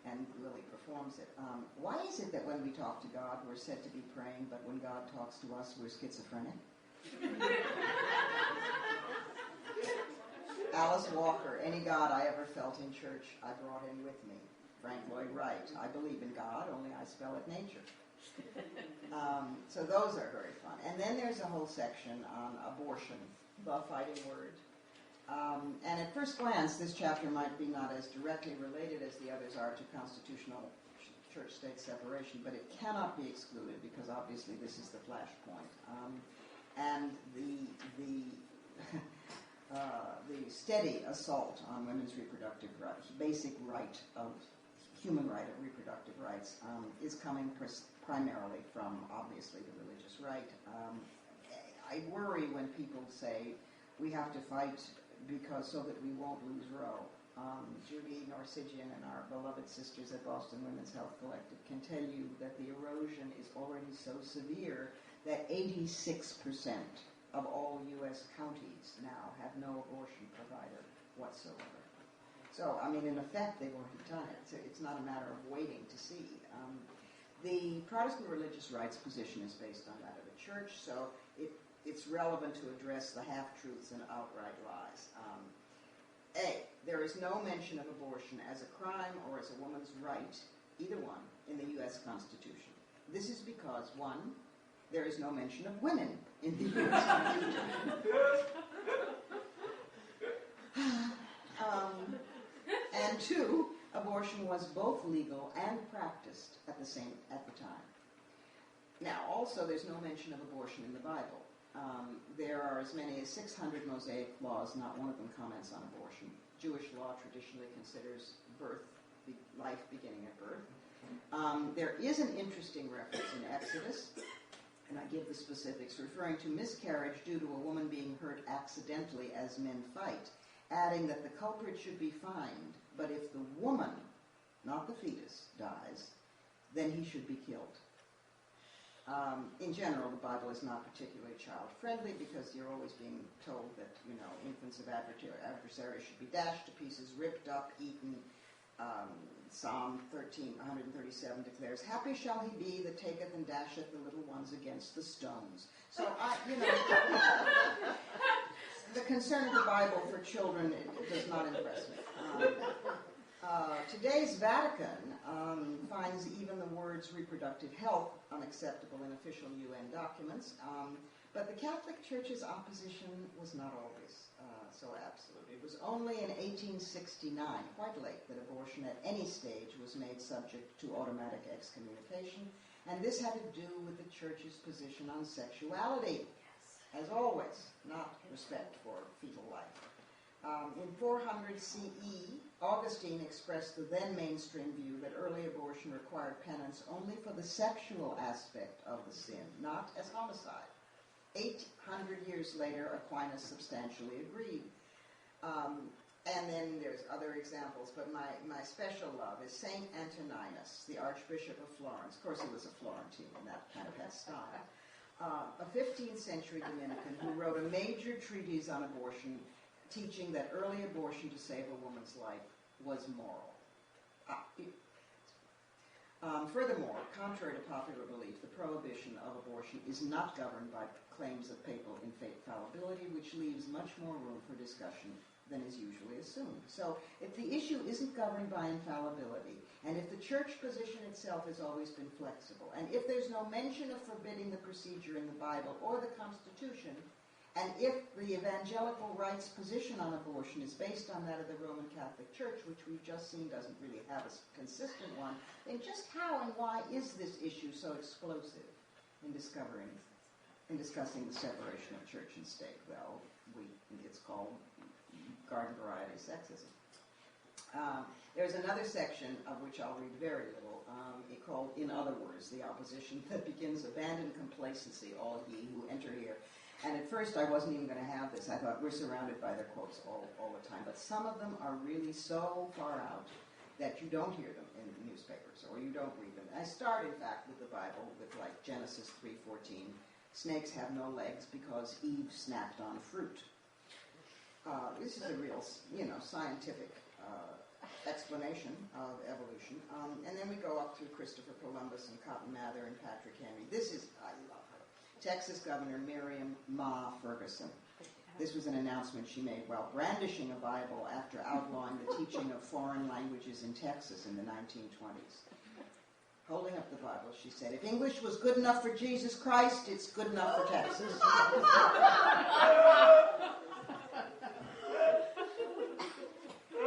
and Lily performs it. Why is it that when we talk to God, we're said to be praying, but when God talks to us, we're schizophrenic? Alice Walker, any God I ever felt in church, I brought in with me. Frank Lloyd Wright, I believe in God, only I spell it nature. So those are very fun. And then there's a whole section on abortion, the fighting word. And at first glance, this chapter might be not as directly related as the others are to constitutional church-state separation, but it cannot be excluded because obviously this is the flashpoint. And the steady assault on women's reproductive rights, basic right of human right of reproductive rights, is coming primarily from, obviously, the religious right. I worry when people say we have to fight so that we won't lose Roe. Judy Norsigian and our beloved sisters at Boston Women's Health Collective can tell you that the erosion is already so severe that 86% of all U.S. counties now have no abortion provider whatsoever. So, I mean, in effect, they've already done it. So it's not a matter of waiting to see. The Protestant religious rights position is based on that of the church, so it's relevant to address the half-truths and outright lies. A, there is no mention of abortion as a crime or as a woman's right, either one, in the U.S. Constitution. This is because, one, there is no mention of women in the U.S. Constitution. And two, abortion was both legal and practiced at the time. Now, also, there's no mention of abortion in the Bible. There are as many as 600 Mosaic laws, not one of them comments on abortion. Jewish law traditionally considers life beginning at birth. There is an interesting reference in Exodus, and I give the specifics, referring to miscarriage due to a woman being hurt accidentally as men fight, adding that the culprit should be fined, but if the woman, not the fetus, dies, then he should be killed. In general, the Bible is not particularly child-friendly because you're always being told that, infants of adversaries should be dashed to pieces, ripped up, eaten. Psalm 137 declares, "Happy shall he be that taketh and dasheth the little ones against the stones." So, the concern of the Bible for children does not impress me. Today's Vatican finds even the words reproductive health unacceptable in official UN documents, but the Catholic Church's opposition was not always so absolute. It was only in 1869, quite late, that abortion at any stage was made subject to automatic excommunication, and this had to do with the Church's position on sexuality. As always, not respect for fetal life. In 400 CE, Augustine expressed the then mainstream view that early abortion required penance only for the sexual aspect of the sin, not as homicide. 800 years later, Aquinas substantially agreed. And then there's other examples, but my special love is Saint Antoninus, the Archbishop of Florence. Of course, he was a Florentine, and that kind of had style. A 15th century Dominican who wrote a major treatise on abortion, teaching that early abortion to save a woman's life was moral. Furthermore, contrary to popular belief, the prohibition of abortion is not governed by claims of papal infallibility, which leaves much more room for discussion than is usually assumed. So, if the issue isn't governed by infallibility, and if the church position itself has always been flexible, and if there's no mention of forbidding the procedure in the Bible or the Constitution, and if the evangelical rights position on abortion is based on that of the Roman Catholic Church, which we've just seen doesn't really have a consistent one, then just how and why is this issue so explosive in discussing the separation of church and state? Well, it's called garden variety sexism. There's another section of which I'll read very little, called "In Other Words," the opposition that begins, "Abandon complacency, all ye who enter here." And at first I wasn't even going to have this. I thought we're surrounded by their quotes all the time. But some of them are really so far out that you don't hear them in newspapers or you don't read them. I start, in fact, with the Bible with like Genesis 3:14. Snakes have no legs because Eve snapped on fruit. This is a real, scientific explanation of evolution. And then we go up through Christopher Columbus and Cotton Mather and Patrick Henry. I love her. Texas Governor Miriam Ma Ferguson. This was an announcement she made while brandishing a Bible after outlawing the teaching of foreign languages in Texas in the 1920s. Holding up the Bible, she said, "If English was good enough for Jesus Christ, it's good enough for Texas."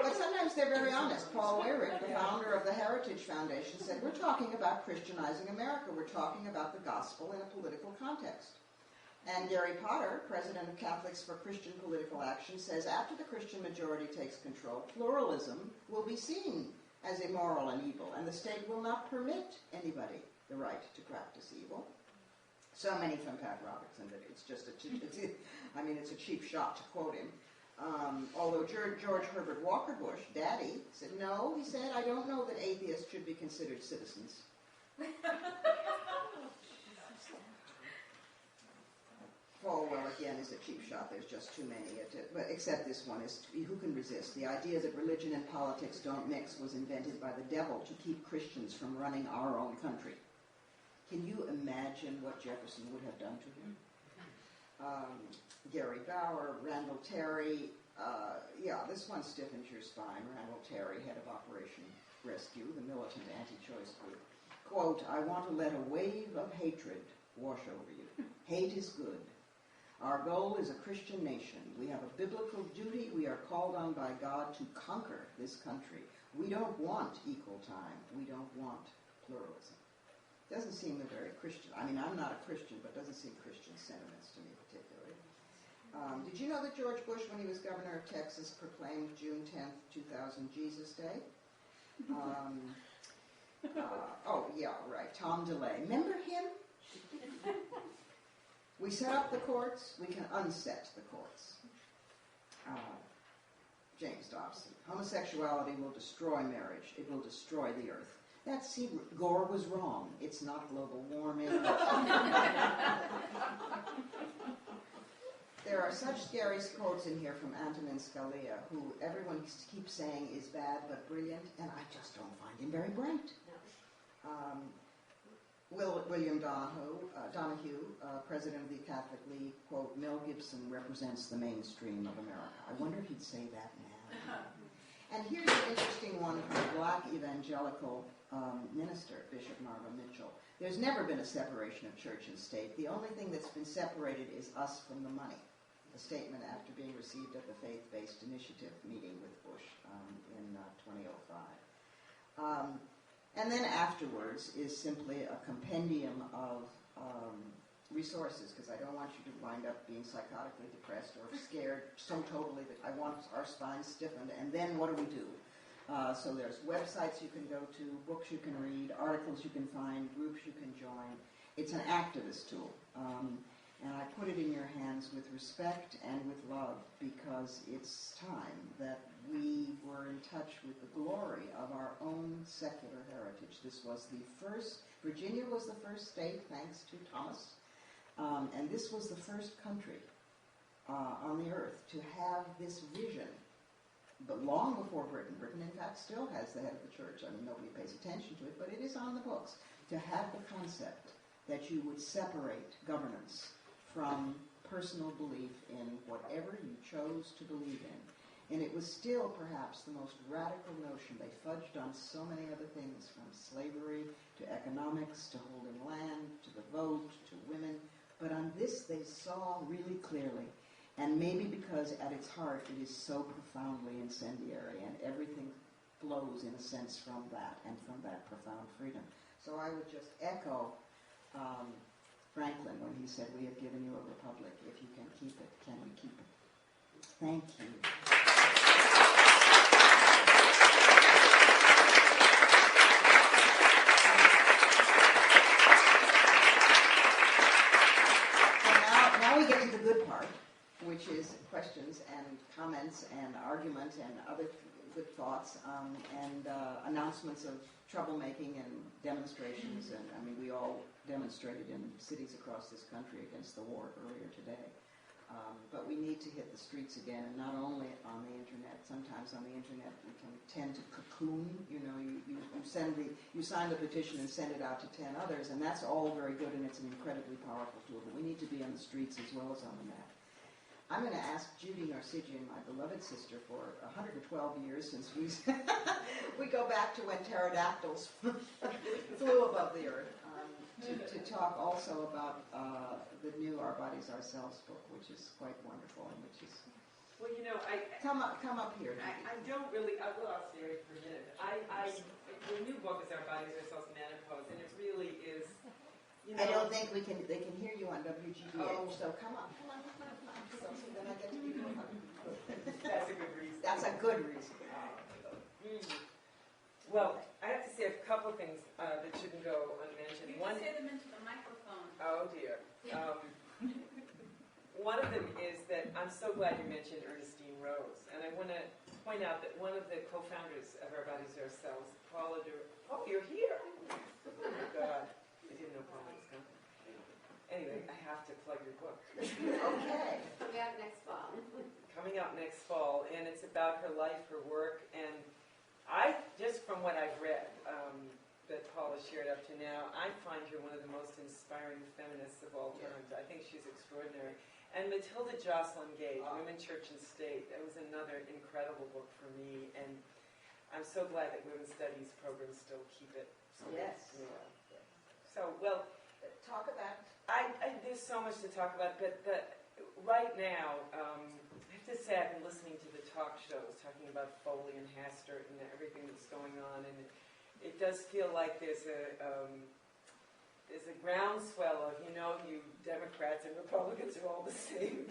But sometimes they're very honest. Paul Weyrich, the founder of the Heritage Foundation, said, "We're talking about Christianizing America. We're talking about the gospel in a political context." And Gary Potter, president of Catholics for Christian Political Action, says after the Christian majority takes control, pluralism will be seen as immoral and evil, and the state will not permit anybody the right to practice evil. So many from Pat Robertson that it's just it's a cheap shot to quote him. Although George Herbert Walker Bush, Daddy, said, "No," he said, "I don't know that atheists should be considered citizens." Falwell, again, is a cheap shot. There's just too many. But except this one is, who can resist? The idea that religion and politics don't mix was invented by the devil to keep Christians from running our own country. Can you imagine what Jefferson would have done to him? Gary Bauer, Randall Terry. This one stiffens your spine. Randall Terry, head of Operation Rescue, the militant anti-choice group. Quote, "I want to let a wave of hatred wash over you. Hate is good. Our goal is a Christian nation. We have a biblical duty. We are called on by God to conquer this country. We don't want equal time. We don't want pluralism." Doesn't seem a very Christian. I mean, I'm not a Christian, but doesn't seem Christian sentiments to me particularly. Did you know that George Bush, when he was governor of Texas, proclaimed June 10th, 2000 Jesus Day? Tom DeLay. Remember him? We set up the courts, we can unset the courts. James Dobson. Homosexuality will destroy marriage. It will destroy the earth. Gore was wrong. It's not global warming. There are such scary quotes in here from Antonin Scalia, who everyone keeps saying is bad but brilliant, and I just don't find him very bright. William Donahue, president of the Catholic League, quote, "Mel Gibson represents the mainstream of America." I wonder if he'd say that now. And here's an interesting one from a black evangelical minister, Bishop Marva Mitchell. "There's never been a separation of church and state. The only thing that's been separated is us from the money." A statement after being received at the Faith-Based Initiative meeting with Bush in 2005. And then afterwards is simply a compendium of resources, because I don't want you to wind up being psychotically depressed or scared so totally that I want our spines stiffened, and then what do we do? So there's websites you can go to, books you can read, articles you can find, groups you can join. It's an activist tool. And I put it in your hands with respect and with love, because it's time that we were in touch with the glory of our own secular heritage. This was Virginia was the first state, thanks to Thomas, and this was the first country on the earth to have this vision, but long before Britain. Britain, in fact, still has the head of the church. I mean, nobody pays attention to it, but it is on the books, to have the concept that you would separate governance from personal belief in whatever you chose to believe in. And it was still perhaps the most radical notion. They fudged on so many other things, from slavery to economics to holding land to the vote to women. But on this they saw really clearly. And maybe because at its heart it is so profoundly incendiary, and everything flows in a sense from that and from that profound freedom. So I would just echo Franklin when he said, "We have given you a republic. If you can keep it, can we keep it?" Thank you. So now we get to the good part, which is questions and comments and argument and other good thoughts and announcements of troublemaking and demonstrations. And I mean, we all demonstrated in cities across this country against the war earlier today. But we need to hit the streets again, and not only on the internet. Sometimes on the internet we can tend to cocoon. You know, you sign the petition and send it out to 10 others, and that's all very good, and it's an incredibly powerful tool. But we need to be on the streets as well as on the map. I'm going to ask Judy Narcigian, my beloved sister, for 112 years since we go back to when pterodactyls flew above the earth. To talk also about the new Our Bodies Ourselves book, which is quite wonderful, and which is... Well, you know, Come up here. I don't really... I'll stay right for a minute. The new book is Our Bodies Ourselves Menopause, and it really is... You know, I don't think they can hear you on WGBH, so come on. So then I get to give you a hug. That's a good reason. That's a good reason. Well, I have to say a couple of things that shouldn't go unmentioned. You can say them into the microphone. Oh, dear. One of them is that I'm so glad you mentioned Ernestine Rose. And I want to point out that one of the co-founders of Our Bodies Ourselves, Paula Oh, you're here. Oh, my God. I didn't know Paula was coming. Anyway, I have to plug your book. Okay. Coming out next fall. Coming out next fall. And it's about her life, her work, and just from what I've read that Paula shared up to now, I find her one of the most inspiring feminists of all times. I think she's extraordinary. And Matilda Jocelyn Gage, Women, Church, and State, that was another incredible book for me. And I'm so glad that women's studies programs still keep it. Yes. So, well, talk about... there's so much to talk about, but right now, I have to say I've been listening to the talk shows talking about Foley and Hastert and everything that's going on, and it does feel like there's a groundswell of, you Democrats and Republicans are all the same.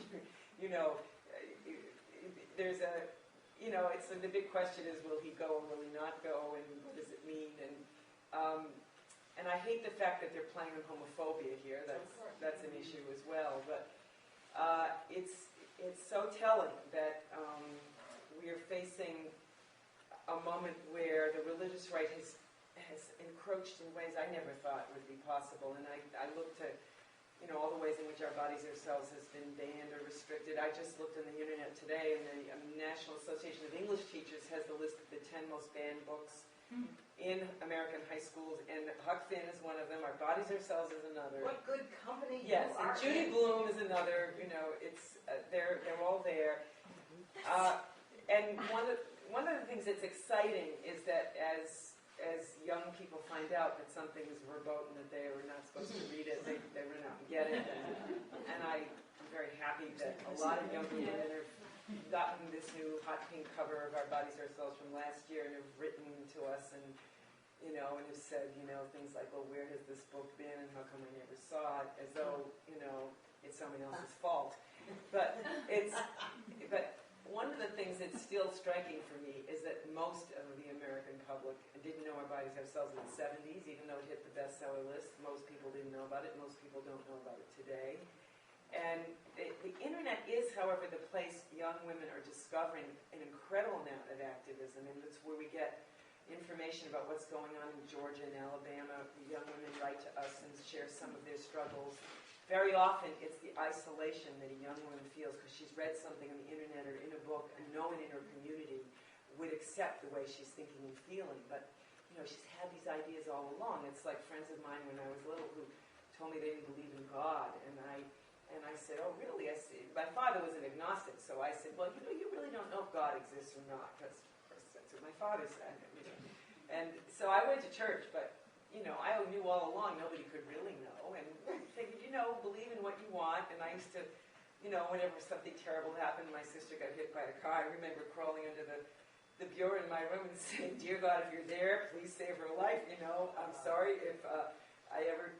There's it's the big question is, will he go or will he not go, and what does it mean? And I hate the fact that they're playing on homophobia here. That's an issue as well. But it's so telling that we are facing a moment where the religious right has encroached in ways I never thought would be possible. And I look to, all the ways in which Our Bodies Ourselves has been banned or restricted. I just looked on the internet today, and the National Association of English Teachers has the list of the 10 most banned books in American high schools, and Huck Finn is one of them. Our Bodies Ourselves is another. What good company yes, you and are Judy Blume is another. It's they're all there. And one of the things that's exciting is that as young people find out that something is verboten, that they are not supposed to read it, they run out and get it. And I'm very happy that a lot of younger women have gotten this new hot pink cover of Our Bodies Ourselves from last year and have written to us and have said, things like, well, where has this book been and how come I never saw it, as though, it's someone else's fault. But one of the things that's still striking for me is that most of the American public didn't know Our Bodies Ourselves in the 70s, even though it hit the bestseller list. Most people didn't know about it. Most people don't know about it today. And the internet is, however, the place young women are discovering an incredible amount of activism, and it's where we get information about what's going on in Georgia and Alabama. The young women write to us and share some of their struggles. Very often, it's the isolation that a young woman feels because she's read something on the internet or in a book, and no one in her community would accept the way she's thinking and feeling. But, she's had these ideas all along. It's like friends of mine when I was little who told me they didn't believe in God, and I said, oh, really? I said, my father was an agnostic, so I said, well, you really don't know if God exists or not, because, of course, that's what my father said. And so I went to church, but, I knew all along nobody could really know, and I figured, believe in what you want, and I used to, whenever something terrible happened, my sister got hit by a car, I remember crawling under the bureau in my room and saying, dear God, if you're there, please save her life, I'm sorry if I ever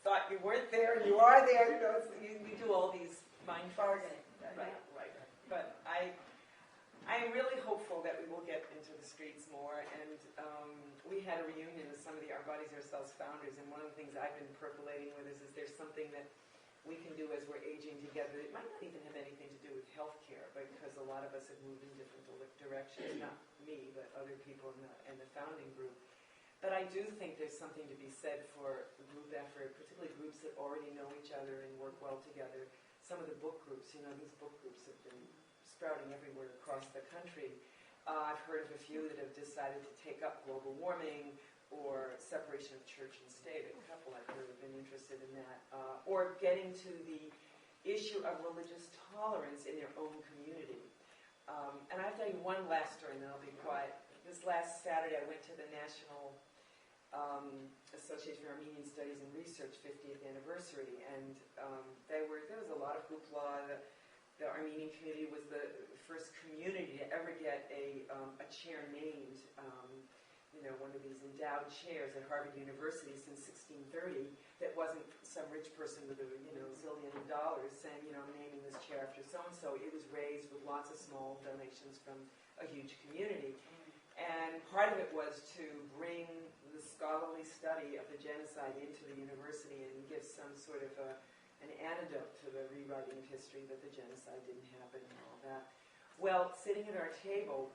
thought you weren't there and you are there, we do all these mind tricks. Right. But I am really hopeful that we will get into the streets more, and we had a reunion with some of the Our Bodies Ourselves founders, and one of the things I've been percolating with is there's something that we can do as we're aging together. It might not even have anything to do with healthcare, but because a lot of us have moved in different directions, not me, but other people in the founding group. But I do think there's something to be said for group effort, particularly groups that already know each other and work well together. Some of the book groups, these book groups have been sprouting everywhere across the country. I've heard of a few that have decided to take up global warming or separation of church and state. A couple I've heard have been interested in that. Or getting to the issue of religious tolerance in their own community. And I'll tell you one last story and then I'll be quiet. This last Saturday I went to the National Association for Armenian Studies and Research 50th anniversary, and there was a lot of hoopla. The Armenian community was the first community to ever get a chair named, one of these endowed chairs at Harvard University since 1630 that wasn't some rich person with a zillion dollars saying, I'm naming this chair after so-and-so. It was raised with lots of small donations from a huge community. And part of it was to bring the scholarly study of the genocide into the university and give some sort of an antidote to the rewriting of history that the genocide didn't happen and all that. Well, sitting at our table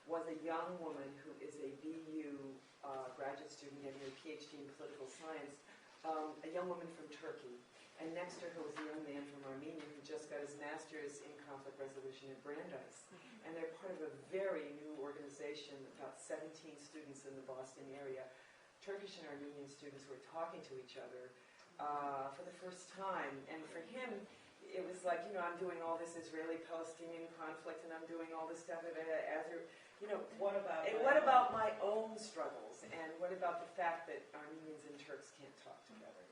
was a young woman who is a BU graduate student getting her PhD in political science, a young woman from Turkey. And next to her was a young man from Armenia who just got his master's in conflict resolution at Brandeis. And they're part of a very new organization, about 17 students in the Boston area. Turkish and Armenian students were talking to each other for the first time. And for him, it was like, I'm doing all this Israeli-Palestinian conflict and I'm doing all this stuff. What about my own struggles? And what about the fact that Armenians and Turks can't talk together?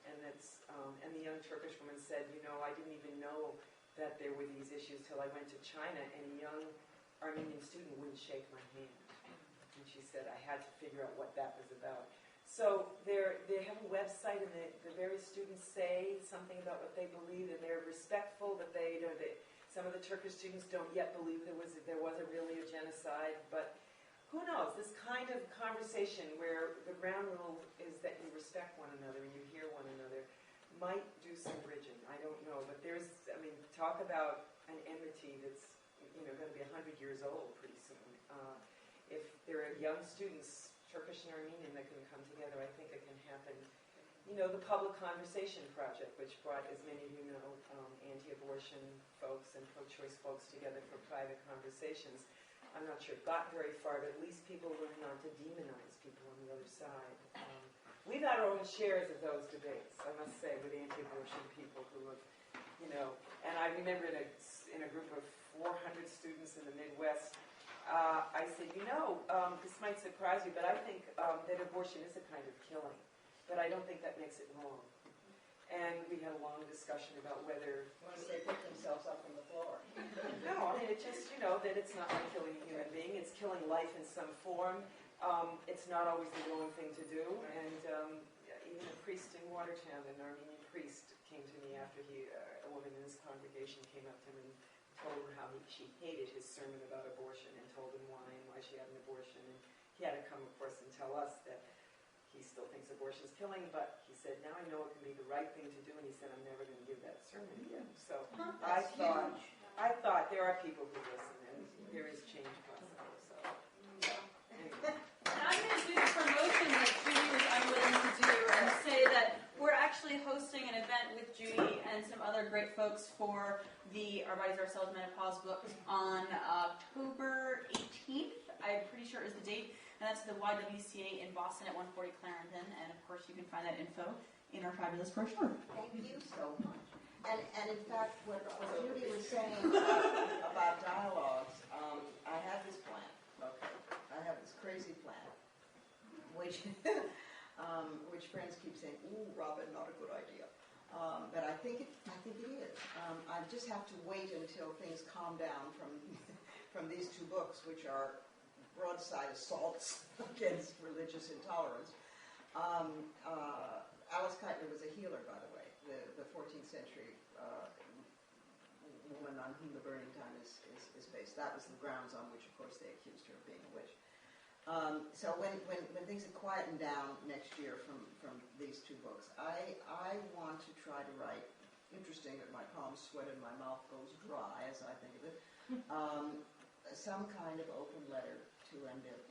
And the young Turkish woman said, I didn't even know that there were these issues till I went to China, and a young Armenian student wouldn't shake my hand. And she said, I had to figure out what that was about. So they have a website, and the various students say something about what they believe, and they're respectful, but some of the Turkish students don't yet believe there was really a genocide, but who knows? This kind of conversation where the ground rule is that you respect one another and you hear one another might do some bridging. I don't know, but talk about an enmity that's going to be 100 years old pretty soon. If there are young students, Turkish and Armenian, that can come together, I think it can happen. The Public Conversation Project, which brought, as many of you know, anti-abortion folks and pro-choice folks together for private conversations. I'm not sure it got very far, but at least people learned not to demonize people on the other side. We've had our own shares of those debates, I must say, with anti-abortion people who have, and I remember in a group of 400 students in the Midwest, I said, this might surprise you, but I think that abortion is a kind of killing, but I don't think that makes it wrong. And we had a long discussion about whether... Once they pick themselves up from the floor. No, it just, that it's not like killing a human being, it's killing life in some form. It's not always the wrong thing to do. And even a priest in Watertown, an Armenian priest, came to me after a woman in his congregation came up to him and told him how she hated his sermon about abortion and told him why and why she had an abortion. And he had to come, of course, and tell us that he still thinks abortion is killing, but he said, now I know it can be the right thing to do, and he said, I'm never going to give that sermon again. So I thought there are people who listen, and there is change possible. So anyway. And I'm going to do the promotion that Judy was unwilling to do and say that we're actually hosting an event with Judy and some other great folks for the Our Bodies, Ourselves, Menopause book on October 18th. I'm pretty sure is the date. And that's the YWCA in Boston at 140 Clarendon. And, of course, you can find that info in our fabulous brochure. Thank you so much. And in fact, what Judy was saying about dialogues, I have this plan. Okay. I have this crazy plan, which friends keep saying, ooh, Robin, not a good idea. But I think it is. I just have to wait until things calm down from these two books, which are broadside assaults against religious intolerance. Alice Keitler was a healer, by the way, the 14th century woman on whom the burning time is based. That was the grounds on which, of course, they accused her of being a witch. So when things have quietened down next year from these two books, I want to try to write interesting that my palms sweat and my mouth goes dry as I think of it, some kind of open letter to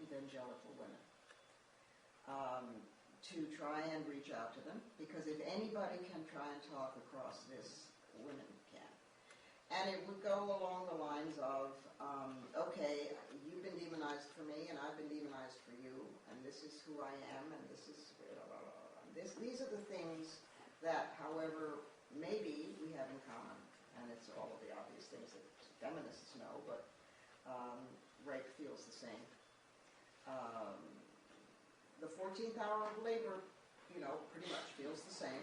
evangelical women. To try and reach out to them, because if anybody can try and talk across this, women can. And it would go along the lines of, okay, you've been demonized for me, and I've been demonized for you, and this is who I am, and this is blah, blah, blah. These are the things that, however, maybe we have in common, and it's all of the obvious things that feminists know, but rape feels the same. The 14th hour of labor, pretty much feels the same.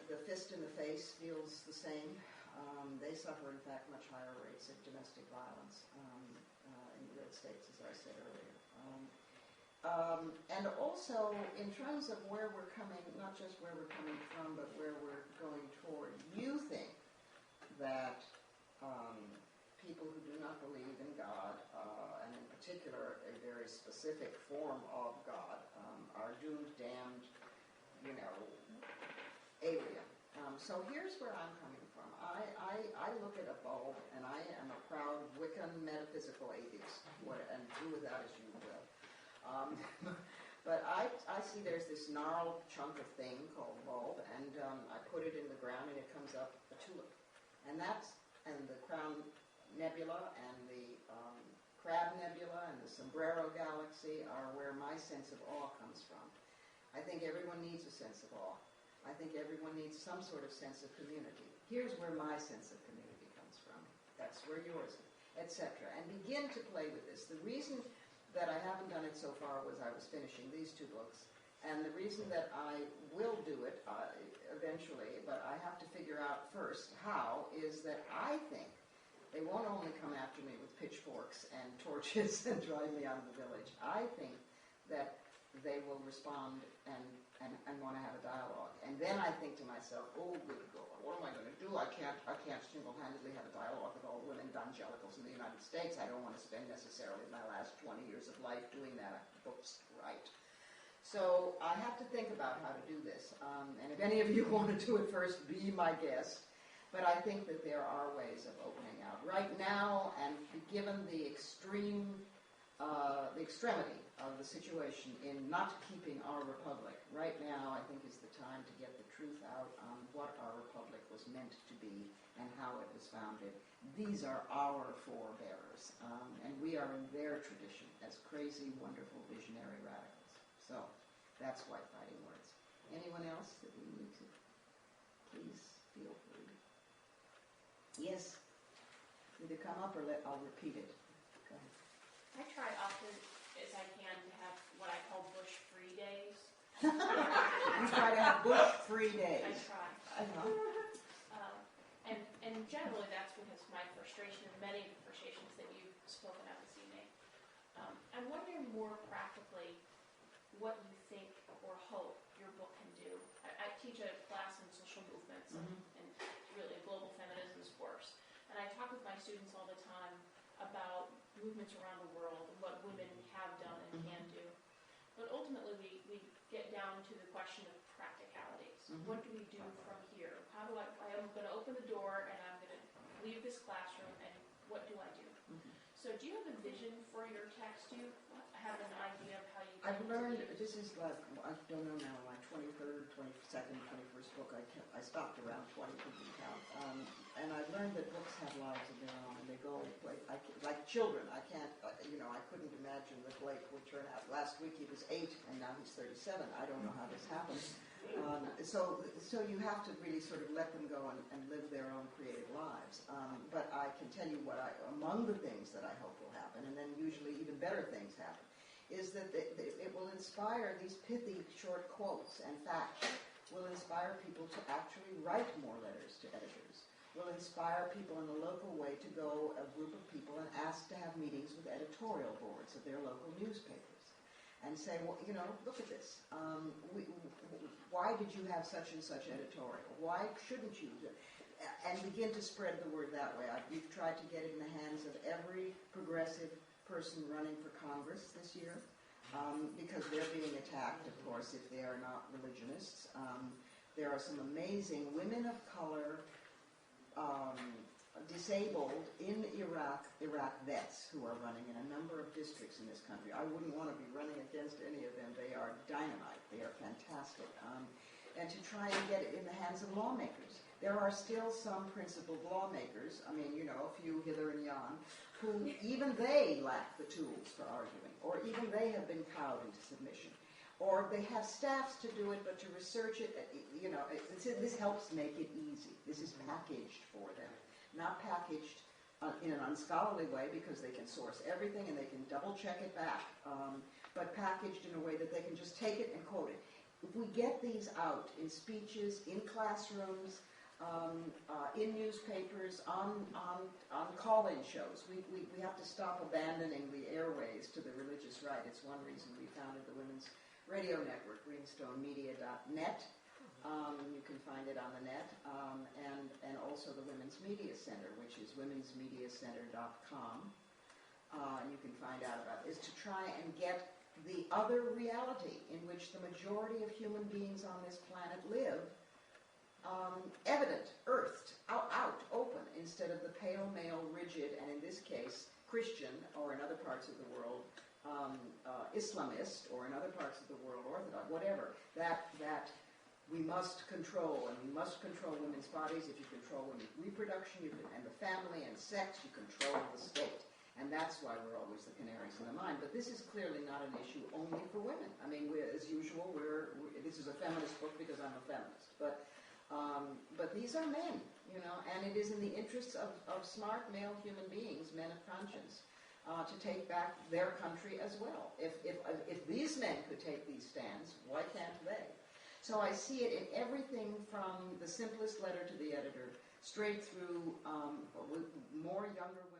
The fist in the face feels the same. They suffer, in fact, much higher rates of domestic violence in the United States, as I said earlier. And also, in terms of where we're coming, not just where we're coming from, but where we're going toward, you think that people who do not believe in God, and in particular a very specific form of God, are doomed, damned, alien. So here's where I'm coming from. I look at a bulb, and I am a proud Wiccan metaphysical atheist, and do with that as you will. But I see there's this gnarled chunk of thing called bulb, and I put it in the ground, and it comes up a tulip. And the Crown Nebula and the Crab Nebula and the Sombrero Galaxy are where my sense of awe comes from. I think everyone needs a sense of awe. I think everyone needs some sort of sense of community. Here's where my sense of community comes from. That's where yours is, etc. And begin to play with this. The reason that I haven't done it so far was I was finishing these two books. And the reason that I will do it eventually, but I have to figure out first how, is that I think they won't only come after me with pitchforks and torches and drive me out of the village. I think that they will respond and want to have a dialogue. And then I think to myself, oh, good God, what am I going to do? I can't single-handedly have a dialogue with all women evangelicals in the United States. I don't want to spend necessarily my last 20 years of life doing that. Books, right. So I have to think about how to do this. And if any of you want to do it first, be my guest. But I think that there are ways of opening out. Right now, and given the extremity of the situation in not keeping our republic, right now I think is the time to get the truth out on what our republic was meant to be and how it was founded. These are our forebearers, and we are in their tradition as crazy, wonderful, visionary radicals. So that's why fighting words. Anyone else that we need to? Please feel free. Yes. Either come up or I'll repeat it. Go ahead. I try often as I can to have what I call bush-free days. You try to have bush-free days. I try. And generally that's because my frustration and many of the frustrations that you've spoken of this evening. I'm wondering more practically what you think or hope your book can do. I teach a class in social movements and really global feminism is worse. And I talk with my students all the time about movements around the world and what women have done and can do. But ultimately we get down to the question of practicalities. What do we do from here? How do I'm going to open the door and I'm going to leave this classroom, and what do I do? So do you have a vision for your text? Do you have an idea of how you I've learned, this is like, I don't know now, my 23rd, 22nd, 21st book, I stopped around 20, couldn't count. And I've learned that books have lives of their own, and they go, like children, I can't, I couldn't imagine that Blake would turn out. Last week he was 8, and now he's 37. I don't know how this happened. So you have to really sort of let them go and live their own creative lives. But I can tell you among the things that I hope will happen, and then usually even better things happen, is that it will inspire these pithy short quotes and facts, will inspire people to actually write more letters to editors, will inspire people in a local way to go, a group of people, and ask to have meetings with editorial boards of their local newspapers and say, well, look at this. Why did you have such and such editorial? Why shouldn't you? And begin to spread the word that way. We've tried to get it in the hands of every progressive person running for Congress this year. because they're being attacked, of course, if they are not religionists. There are some amazing women of color, disabled in Iraq vets who are running in a number of districts in this country. I wouldn't want to be running against any of them. They are dynamite. They are fantastic. And to try and get it in the hands of lawmakers. There are still some principled lawmakers, I mean, a few hither and yon, who even they lack the tools for arguing, or even they have been cowed into submission. Or they have staffs to do it, but to research it, this helps make it easy. This is packaged for them. Not packaged in an unscholarly way because they can source everything and they can double check it back, but packaged in a way that they can just take it and quote it. If we get these out in speeches, in classrooms, in newspapers, on call-in shows, we have to stop abandoning the airways to the religious right. It's one reason we founded the Women's Radio Network, greenstonemedia.net. You can find it on the net, and also the Women's Media Center, which is womensmediacenter.com. You can find out about it, is to try and get the other reality in which the majority of human beings on this planet live evident, earthed, out, open, instead of the pale, male, rigid, and in this case, Christian, or in other parts of the world, Islamist, or in other parts of the world, Orthodox, whatever, that we must control, and we must control women's bodies. If you control women's reproduction and the family and sex, you control the state. And that's why we're always the canaries in the mine. But this is clearly not an issue only for women. I mean, as usual, this is a feminist book because I'm a feminist. But these are men, and it is in the interests of smart male human beings, men of conscience, to take back their country as well. If these men could take these stands, why can't they? So I see it in everything from the simplest letter to the editor, straight through more younger women.